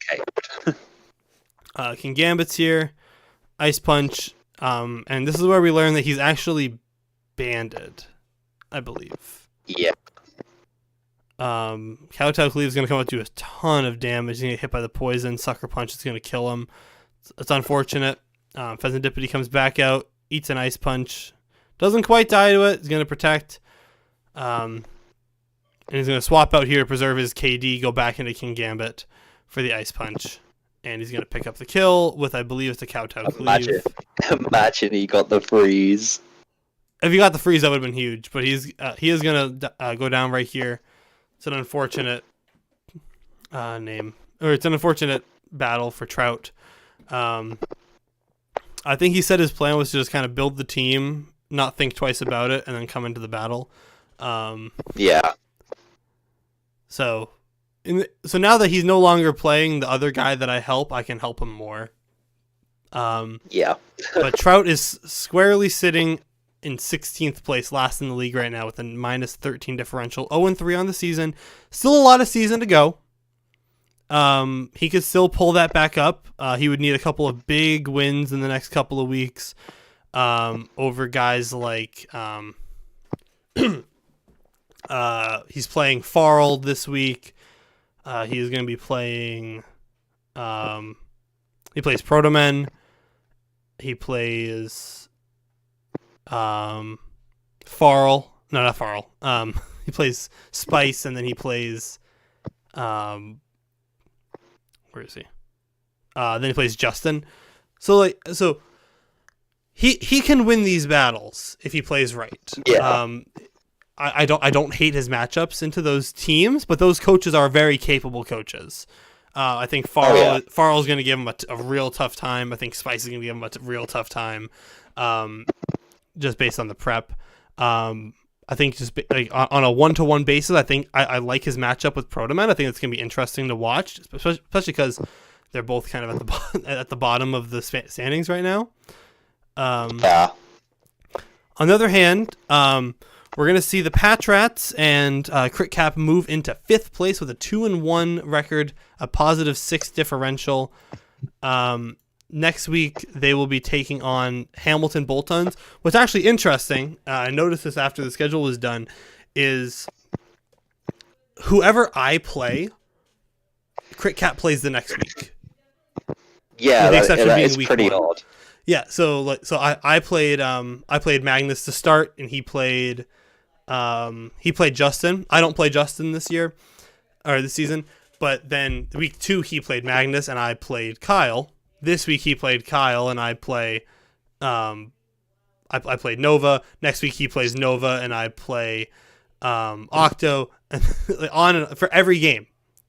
KO'd. King Gambit's here. Ice Punch. And this is where we learn that he's actually banded, I believe. Yeah. Kowtow Cleave is going to come out and do a ton of damage. He's going to get hit by the poison. Sucker Punch is going to kill him. It's unfortunate. Pheasantipity comes back out, eats an Ice Punch. Doesn't quite die to it. He's going to Protect. And he's going to swap out here to preserve his KD, go back into King Gambit for the Ice Punch. And he's going to pick up the kill with, I believe, it's the Kowtow Cleave. Imagine he got the freeze. If he got the freeze, that would have been huge. But he is going to go down right here. It's an unfortunate it's an unfortunate battle for Trout. I think he said his plan was to just kind of build the team, not think twice about it, and then come into the battle. Yeah. So now that he's no longer playing the other guy that I help, I can help him more. Yeah. But Trout is squarely sitting in 16th place, last in the league right now with a minus 13 differential, 0-3 on the season. Still a lot of season to go. He could still pull that back up. He would need a couple of big wins in the next couple of weeks over guys like he's playing Farl this week. He's going to be playing he plays Protomen. He plays Farl. No, not Farl. He plays Spice, and then he plays where is he? Then he plays Justin. So he can win these battles if he plays right. Yeah. I don't hate his matchups into those teams, but those coaches are very capable coaches. I think Farl's going to give him a real tough time. I think Spice is going to give him a real tough time, just based on the prep. I think just like on a 1-to-1 basis, I think I like his matchup with Protoman. I think it's going to be interesting to watch, especially because they're both kind of at the bottom of the standings right now. Yeah. On the other hand, we're going to see the Patrats and CritCap move into 5th place with a 2-1 record, a positive 6 differential. Next week, they will be taking on Hamilton Boltons. What's actually interesting, I noticed this after the schedule was done, is whoever I play, CritCap plays the next week. Yeah, it's pretty odd. Yeah, so I played Magnus to start, and he played He played Justin. I don't play Justin this season. But then week 2 he played Magnus and I played Kyle. This week he played Kyle and I play. I played Nova. Next week he plays Nova and I play Octo. For every game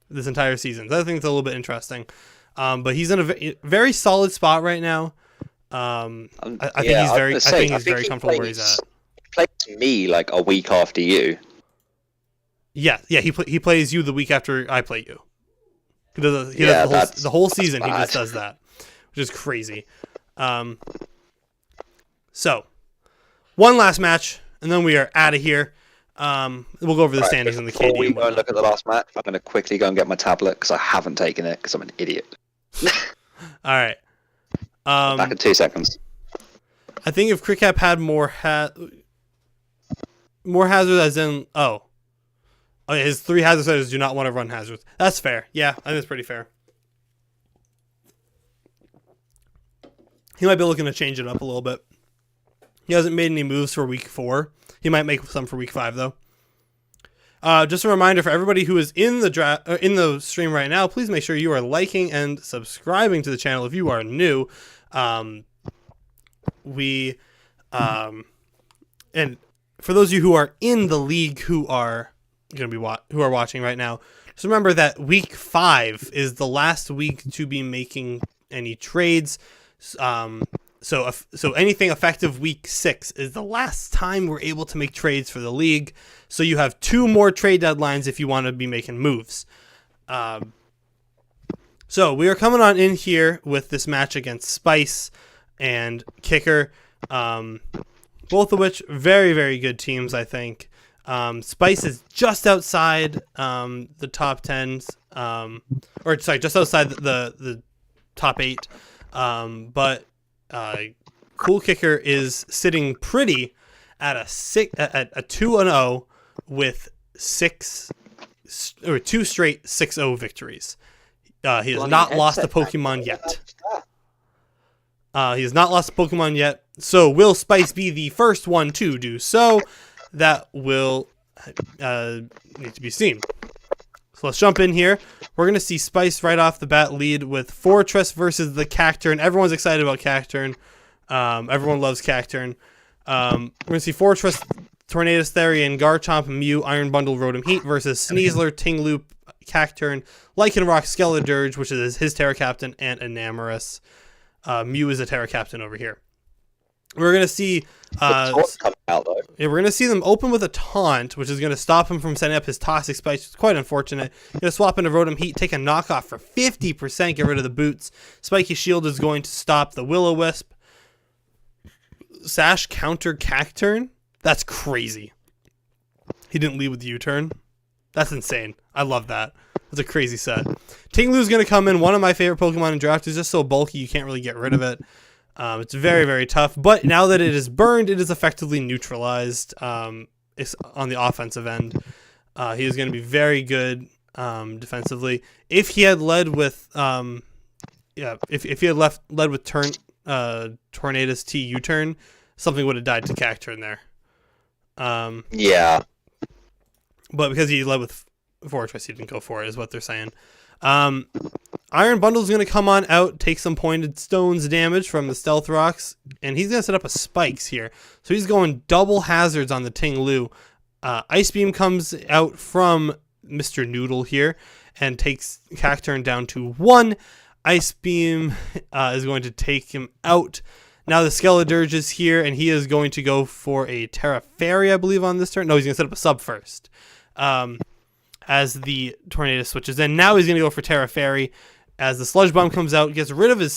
this entire season. So I think it's a little bit interesting. But he's in a very solid spot right now. I think he's very comfortable where he's at. He plays me like a week after you. Yeah. He plays you the week after I play you. He does the whole season. He just does that, which is crazy. So one last match, and then we are out of here. We'll go over the standings and the KD. Before we go and look at the last match, I'm going to quickly go and get my tablet because I haven't taken it because I'm an idiot. All right. Back in 2 seconds. I think if HardCap had more hazards, as in his 3 hazard setters do not want to run hazards. That's fair. Yeah, I think that's pretty fair. He might be looking to change it up a little bit. He hasn't made any moves for week 4. He might make some for week 5 though. Just a reminder for everybody who is in the stream right now, please make sure you are liking and subscribing to the channel if you are new. And for those of you who are in the league who are watching right now, just remember that week 5 is the last week to be making any trades. So anything effective week 6 is the last time we're able to make trades for the league. So you have 2 more trade deadlines if you want to be making moves. So we are coming on in here with this match against Spice and Kicker, both of which very, very good teams, I think. Spice is just outside the top 10s, just outside the top 8. But Cool Kicker is sitting pretty at a 2-0 with 2 straight 6-0 victories. He has not lost a Pokemon yet. He has not lost a Pokemon yet. So will Spice be the first one to do so? That will need to be seen. So let's jump in here. We're going to see Spice right off the bat lead with Fortress versus the Cacturn. Everyone's excited about Cacturn. Everyone loves Cacturn. We're going to see Fortress, Tornadus, Therian, Garchomp, Mew, Iron Bundle, Rotom Heat versus Sneasler, Tingloop, Cacturn, Lycanroc, Skeledirge, which is his Terra Captain, and Enamorus. Mew is a Terra Captain over here. We're gonna see we're gonna see them open with a taunt, which is gonna stop him from setting up his Toxic Spike. It's quite unfortunate. Gonna swap into Rotom Heat, take a knockoff for 50%, get rid of the boots. Spiky Shield is going to stop the Will-O-Wisp. Sash counter Cacturn? That's crazy. He didn't lead with the U-turn. That's insane. I love that. That's a crazy set. Tinglu's gonna come in. One of my favorite Pokemon in draft. Is just so bulky you can't really get rid of it. It's very, very tough, but now that it is burned, it is effectively neutralized. It's on the offensive end. He is going to be very good defensively. If he had led with, if he had led with Tornadus T U-turn, something would have died to Cacturn there. Yeah. But because he led with Fortress, he didn't go for it, is what they're saying. Iron Bundle is going to come on out, take some Pointed Stones damage from the Stealth Rocks, and he's going to set up a Spikes here. So he's going double hazards on the Tinglu. Ice Beam comes out from Mr. Noodle here and takes Cacturn down to 1. Ice Beam is going to take him out. Now the Skeledirge is here, and he is going to go for a Terra Fairy, I believe, on this turn. No, he's going to set up a Sub first. As the Tornado switches in. Now he's going to go for Terra Fairy. As the Sludge Bomb comes out, gets rid of the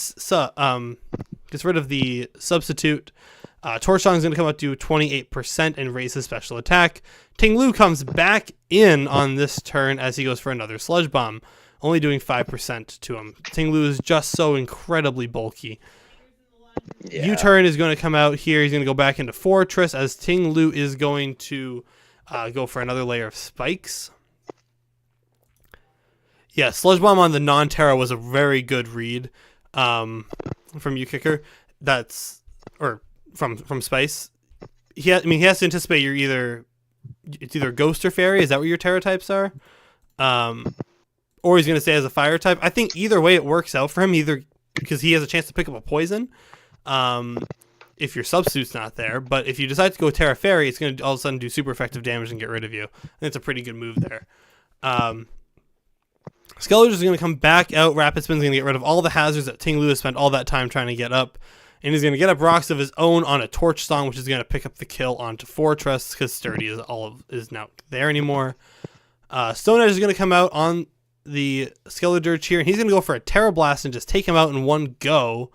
substitute. Torch Song is going to come out to 28% and raise his special attack. Tinglu comes back in on this turn as he goes for another Sludge Bomb, only doing 5% to him. Tinglu is just so incredibly bulky. Yeah. U-turn is going to come out here. He's going to go back into Fortress as Tinglu is going to go for another layer of Spikes. Yeah, Sludge Bomb on the non-Terra was a very good read from U-Kicker. From Spice. He has to anticipate you're either it's either Ghost or Fairy. Is that what your Terra types are? Or he's going to stay as a Fire type. I think either way it works out for him, either because he has a chance to pick up a Poison if your substitute's not there. But if you decide to go Terra Fairy, it's going to all of a sudden do super effective damage and get rid of you. And it's a pretty good move there. Skeletor is going to come back out. Rapid Spin's going to get rid of all the hazards that Ting Lu has spent all that time trying to get up. And he's going to get up rocks of his own on a Torch Song, which is going to pick up the kill onto Fortress because Sturdy is not there anymore. Stone Edge is going to come out on the Skeletor here, and he's going to go for a Terra Blast and just take him out in one go.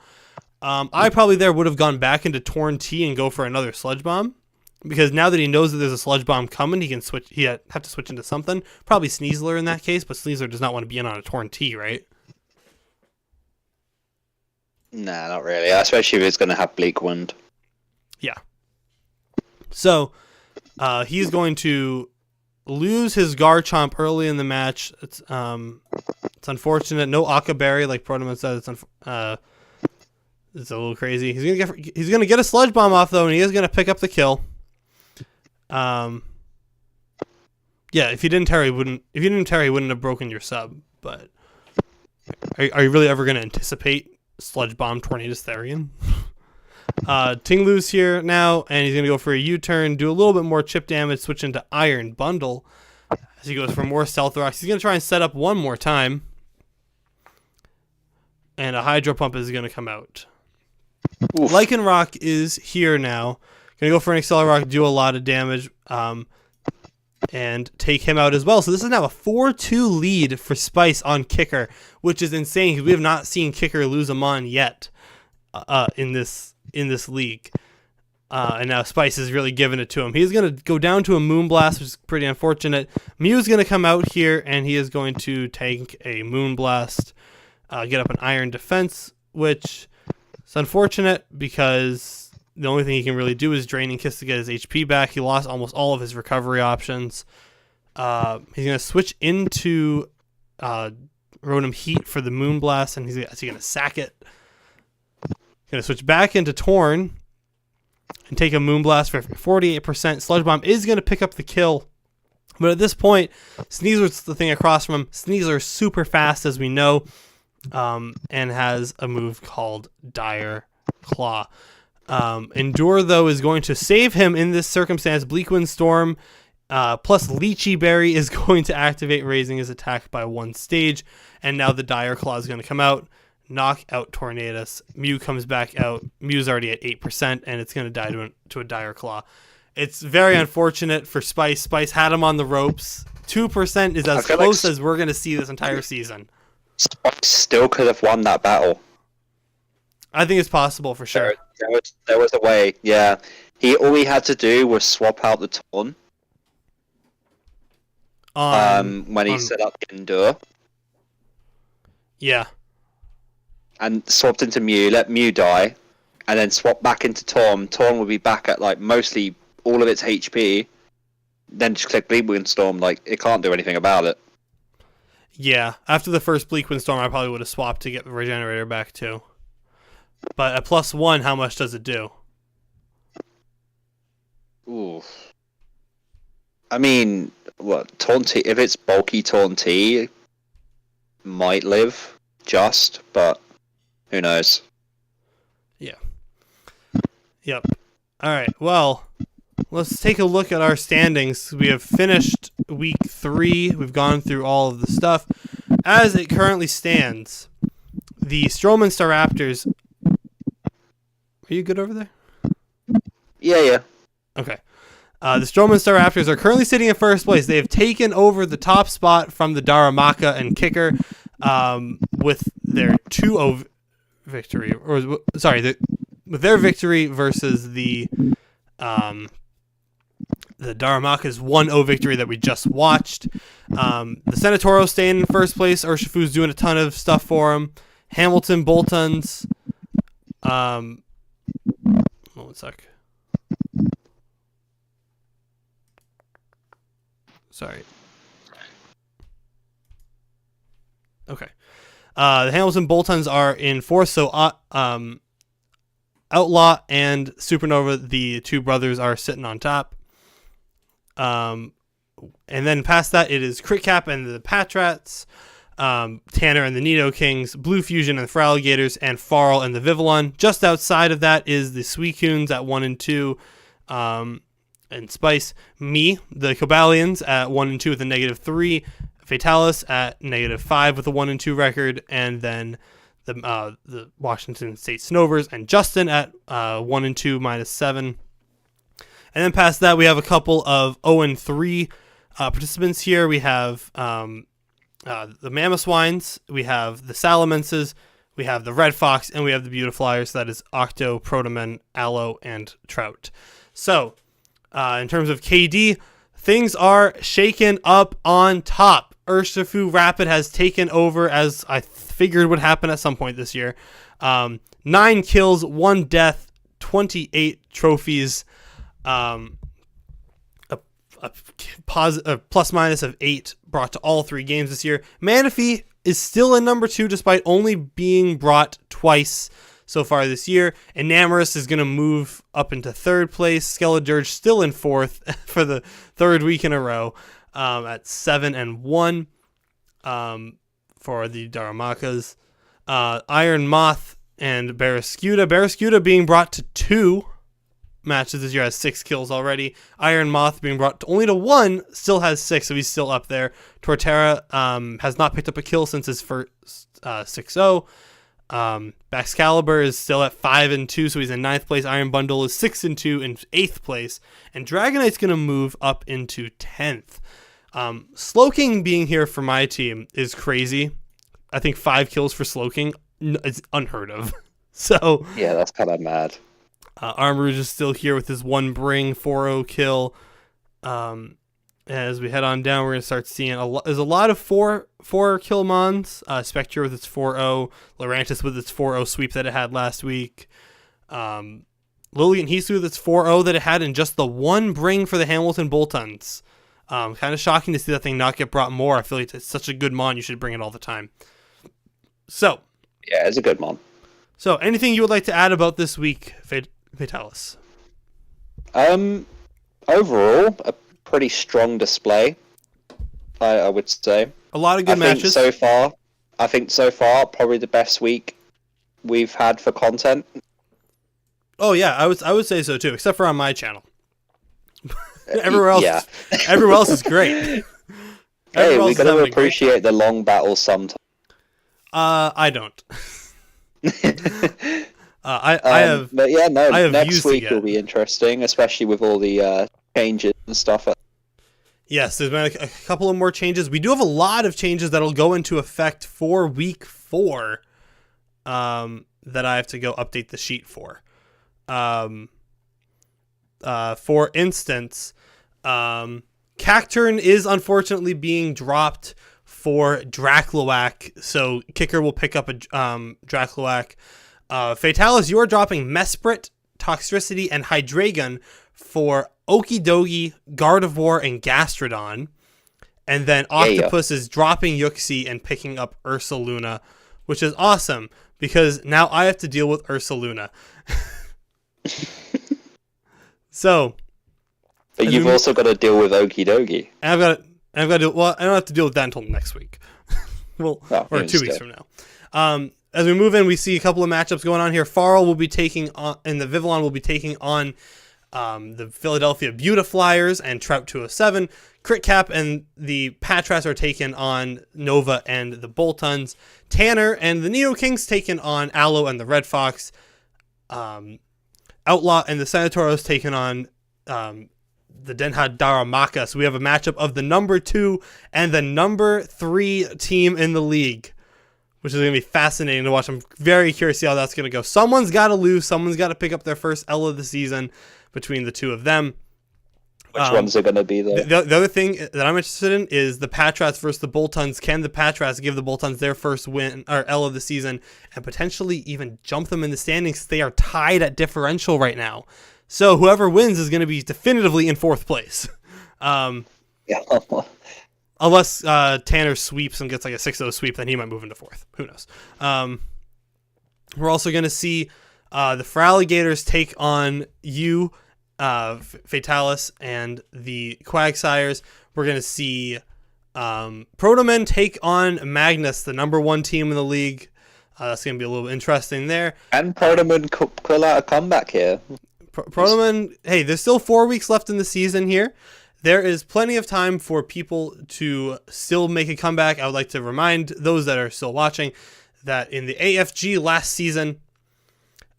I probably would have gone back into Torn T and go for another Sludge Bomb, because now that he knows that there's a Sludge Bomb coming, he can switch. He have to switch into something. Probably Sneasler in that case, but Sneasler does not want to be in on a Torn T, right? Nah, not really. Especially if it's going to have Bleak Wind. Yeah. So, he's going to lose his Garchomp early in the match. It's unfortunate. No Akaberry, like Protoman said. It's a little crazy. He's gonna get a Sludge Bomb off though, and he is gonna pick up the kill. Yeah, if you didn't Terra, he wouldn't have broken your sub. But are you really ever gonna anticipate Sludge Bomb Tornadus Therian? Ting Lu's here now, and he's gonna go for a U-turn, do a little bit more chip damage, switch into Iron Bundle as he goes for more Stealth Rocks. He's gonna try and set up one more time, and a Hydro Pump is gonna come out. Oof. Lycanroc is here now. Gonna go for an Accelerock, do a lot of damage, and take him out as well. So this is now a 4-2 lead for Spice on Kicker, which is insane because we have not seen Kicker lose a Mon yet in this league. And now Spice is really giving it to him. He's going to go down to a Moonblast, which is pretty unfortunate. Mew's going to come out here, and he is going to tank a Moonblast, get up an Iron Defense, which is unfortunate because the only thing he can really do is Draining Kiss to get his HP back. He lost almost all of his recovery options. He's going to switch into Rotom Heat for the Moonblast, and he's going to sack it. Going to switch back into Torn and take a Moonblast for 48%. Sludge Bomb is going to pick up the kill. But at this point, Sneasler's the thing across from him. Sneasler is super fast, as we know, and has a move called Dire Claw. Endure, though, is going to save him in this circumstance. Bleakwind Storm plus Lychee Berry is going to activate, raising his attack by one stage. And now the Dire Claw is going to come out, knock out Tornadus. Mew comes back out. Mew's already at 8%, and it's going to die to a Dire Claw. It's very unfortunate for Spice. Spice had him on the ropes. 2% is as close as we're going to see this entire season. Spice still could have won that battle. I think it's possible for sure. There was a way, yeah. All he had to do was swap out the Torn when he set up the Endure. Yeah. And swapped into Mew, let Mew die, and then swap back into Torn. Torn will be back at like mostly all of its HP. Then just click Bleakwind Storm, like it can't do anything about it. Yeah, after the first Bleakwind Storm, I probably would have swapped to get the Regenerator back too. But at +1, how much does it do? Ooh. I mean, what, Taunt, if it's bulky Taunt, might live just, but who knows? Yeah. Yep. Alright, well, let's take a look at our standings. We have finished week 3. We've gone through all of the stuff. As it currently stands, the Stroman Staraptors... Are you good over there? Yeah. Okay. The Stroman Staraptors are currently sitting in first place. They have taken over the top spot from the Darumaka and Kicker with their 2-0 victory. With their victory versus the Darumaka's 1-0 victory that we just watched. The Senatoro staying in first place. Urshifu's doing a ton of stuff for him. Hamilton, Boltons. One sec. Sorry. Okay. The Hamilton Boltons are in fourth, so Outlaw and Supernova, the two brothers, are sitting on top. And then past that, it is HardCap and the Patrats, Tanner and the Nido Kings, Blue Fusion and the Feraligators, and Farl and the Vivillon. Just outside of that is the Suicunes at 1 and 2, and Spice. Me, the Cobalions at 1 and 2 with a -3, Fataliss at -5 with a 1 and 2 record, and then the Washington State Snovers and Justin at 1 and 2 -7. And then past that, we have a couple of 0 and 3 participants here. We have the Mamoswines, we have the Salamences, we have the Red Fox, and we have the Beautiflyers. So that is Octo, Protomen, Aloe, and Trout. So, in terms of KD, things are shaken up on top. Urshifu Rapid has taken over, as I figured would happen at some point this year. 9 kills, 1 death, 28 trophies, a plus minus of 8 brought to all 3 games this year. Manaphy is still in number 2 despite only being brought twice so far this year. Enamorus is going to move up into 3rd place. Skeledirge still in 4th for the 3rd week in a row at 7 and 1 for the Darumaka's. Iron Moth and Barraskewda. Barraskewda being brought to 2 matches this year has 6 kills already. Iron Moth being brought only to 1 still has 6, so he's still up there. Torterra has not picked up a kill since his first 6-0. Baxcalibur is still at 5 and 2, so he's in 9th place. Iron Bundle is 6 and 2 in 8th place, and Dragonite's going to move up into 10th. Slowking being here for my team is crazy. I think 5 kills for Slowking is unheard of. So yeah, that's kind of mad. Armrouge is still here with his 1 bring 4-0 kill. As we head on down, we're going to start seeing there's a lot of 4 kill mons. Spectre with its 4-0, Lurantis with its 4-0 sweep that it had last week. Lillian Hisu with its 4-0 that it had in just the 1 bring for the Hamilton Boltons. Kind of shocking to see that thing not get brought more. I feel like it's such a good mon, you should bring it all the time. So yeah, it's a good mon. So anything you would like to add about this week, Fataliss? Overall, a pretty strong display, I would say. A lot of good matches. I think so far, probably the best week we've had for content. Oh yeah, I would say so too, except for on my channel. Everywhere else is great. Hey, we gotta appreciate the long battles sometimes. I don't. Next week will be interesting, especially with all the changes and stuff. Yes, there's been a couple of more changes. We do have a lot of changes that'll go into effect for week 4 that I have to go update the sheet for. For instance, Cacturn is unfortunately being dropped for Dracloak, so Kicker will pick up a Dracloak. Fatalis, you are dropping Mesprit, Toxtricity, and Hydreigon for Okidogi, Gardevoir, and Gastrodon. And then Octopus is dropping Yuxi and picking up Ursaluna, which is awesome, because now I have to deal with Ursaluna. So... But you've also got to deal with Okidogi. I've got to. Well, I don't have to deal with that until next week. Or 2 weeks from now. As we move in, we see a couple of matchups going on here. Farl will be taking on, and the Vivillon will be taking on the Philadelphia Beautiflyers and Trout 207. HardCap and the Patrats are taking on Nova and the Boltons. Tanner and the Neo Kings taking on Aloe and the Red Fox. Outlaw and the Senatoros taking on the Denha Darumaka. So we have a matchup of the number 2 and the number 3 team in the league, which is going to be fascinating to watch. I'm very curious to see how that's going to go. Someone's got to lose. Someone's got to pick up their first L of the season between the two of them. Which ones are going to be there? The other thing that I'm interested in is the Patrats versus the Boltons. Can the Patrats give the Boltons their first win or L of the season and potentially even jump them in the standings? They are tied at differential right now. So whoever wins is going to be definitively in 4th place. Unless Tanner sweeps and gets like a 6-0 sweep, then he might move into 4th. Who knows? We're also going to see the Feraligators take on you Fataliss and the Quagsires. We're going to see Protomen take on Magnus, the number 1 team in the league. That's going to be a little interesting there. And Protoman pull out a comeback here. Protoman, hey, there's still 4 weeks left in the season here. There is plenty of time for people to still make a comeback. I would like to remind those that are still watching that in the AFG last season,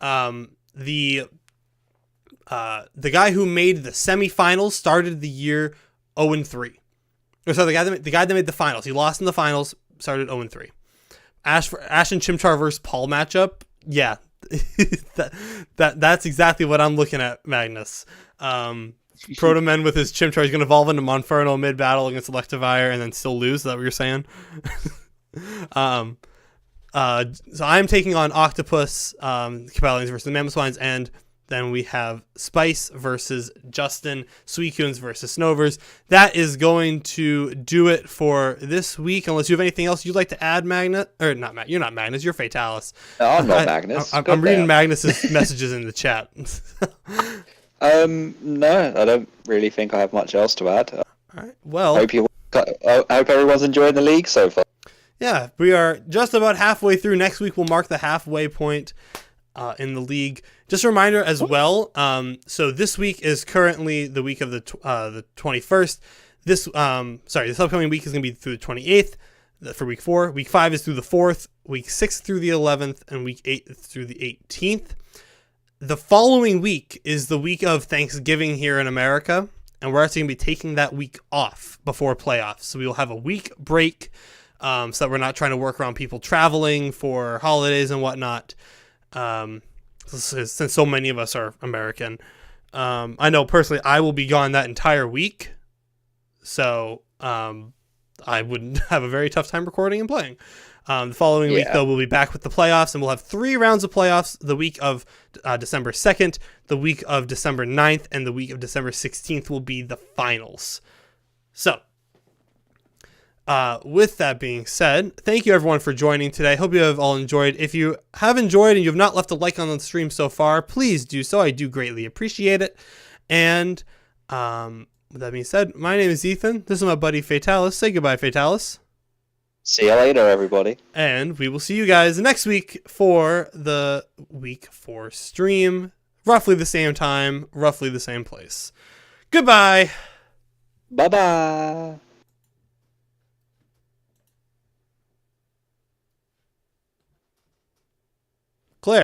the guy who made the semifinals started the year 0-3. Or sorry, the guy that made the finals. He lost in the finals, started 0-3. Ash and Chimchar versus Paul matchup. Yeah, that's exactly what I'm looking at, Magnus. Protomen with his Chimchar, he's going to evolve into Monferno mid-battle against Electivire and then still lose. Is that what you're saying? So I'm taking on Octopus, Capellians versus the Mamoswines, and then we have Spice versus Justin, Suicunes versus Snovers. That is going to do it for this week, unless you have anything else you'd like to add, Magnus. Or not, Magnus. You're not Magnus, you're Fataliss. No, I'm not Magnus. I'm reading Magnus's messages in the chat. No, I don't really think I have much else to add. All right, well, I hope everyone's enjoying the league so far. Yeah, we are just about halfway through. Next week will mark the halfway point in the league. Just a reminder as well. So this week is currently the week of the 21st. This upcoming week is going to be through the 28th for week 4. Week 5 is through the 4th. Week 6 through the 11th, and week 8 through the 18th. The following week is the week of Thanksgiving here in America, and we're actually going to be taking that week off before playoffs. So we will have a week break. So that we're not trying to work around people traveling for holidays and whatnot. Since so many of us are American, I know personally I will be gone that entire week, so I would have a very tough time recording and playing. The following week, though, we'll be back with the playoffs, and we'll have 3 rounds of playoffs: the week of December 2nd, the week of December 9th, and the week of December 16th will be the finals. So. With that being said, thank you everyone for joining today. Hope you have all enjoyed. If you have enjoyed and you have not left a like on the stream so far, please do so. I do greatly appreciate it. And with that being said, my name is Ethan. This is my buddy Fataliss. Say goodbye, Fataliss. See you later, everybody. And we will see you guys next week for the week 4 stream. Roughly the same time, roughly the same place. Goodbye. Bye-bye.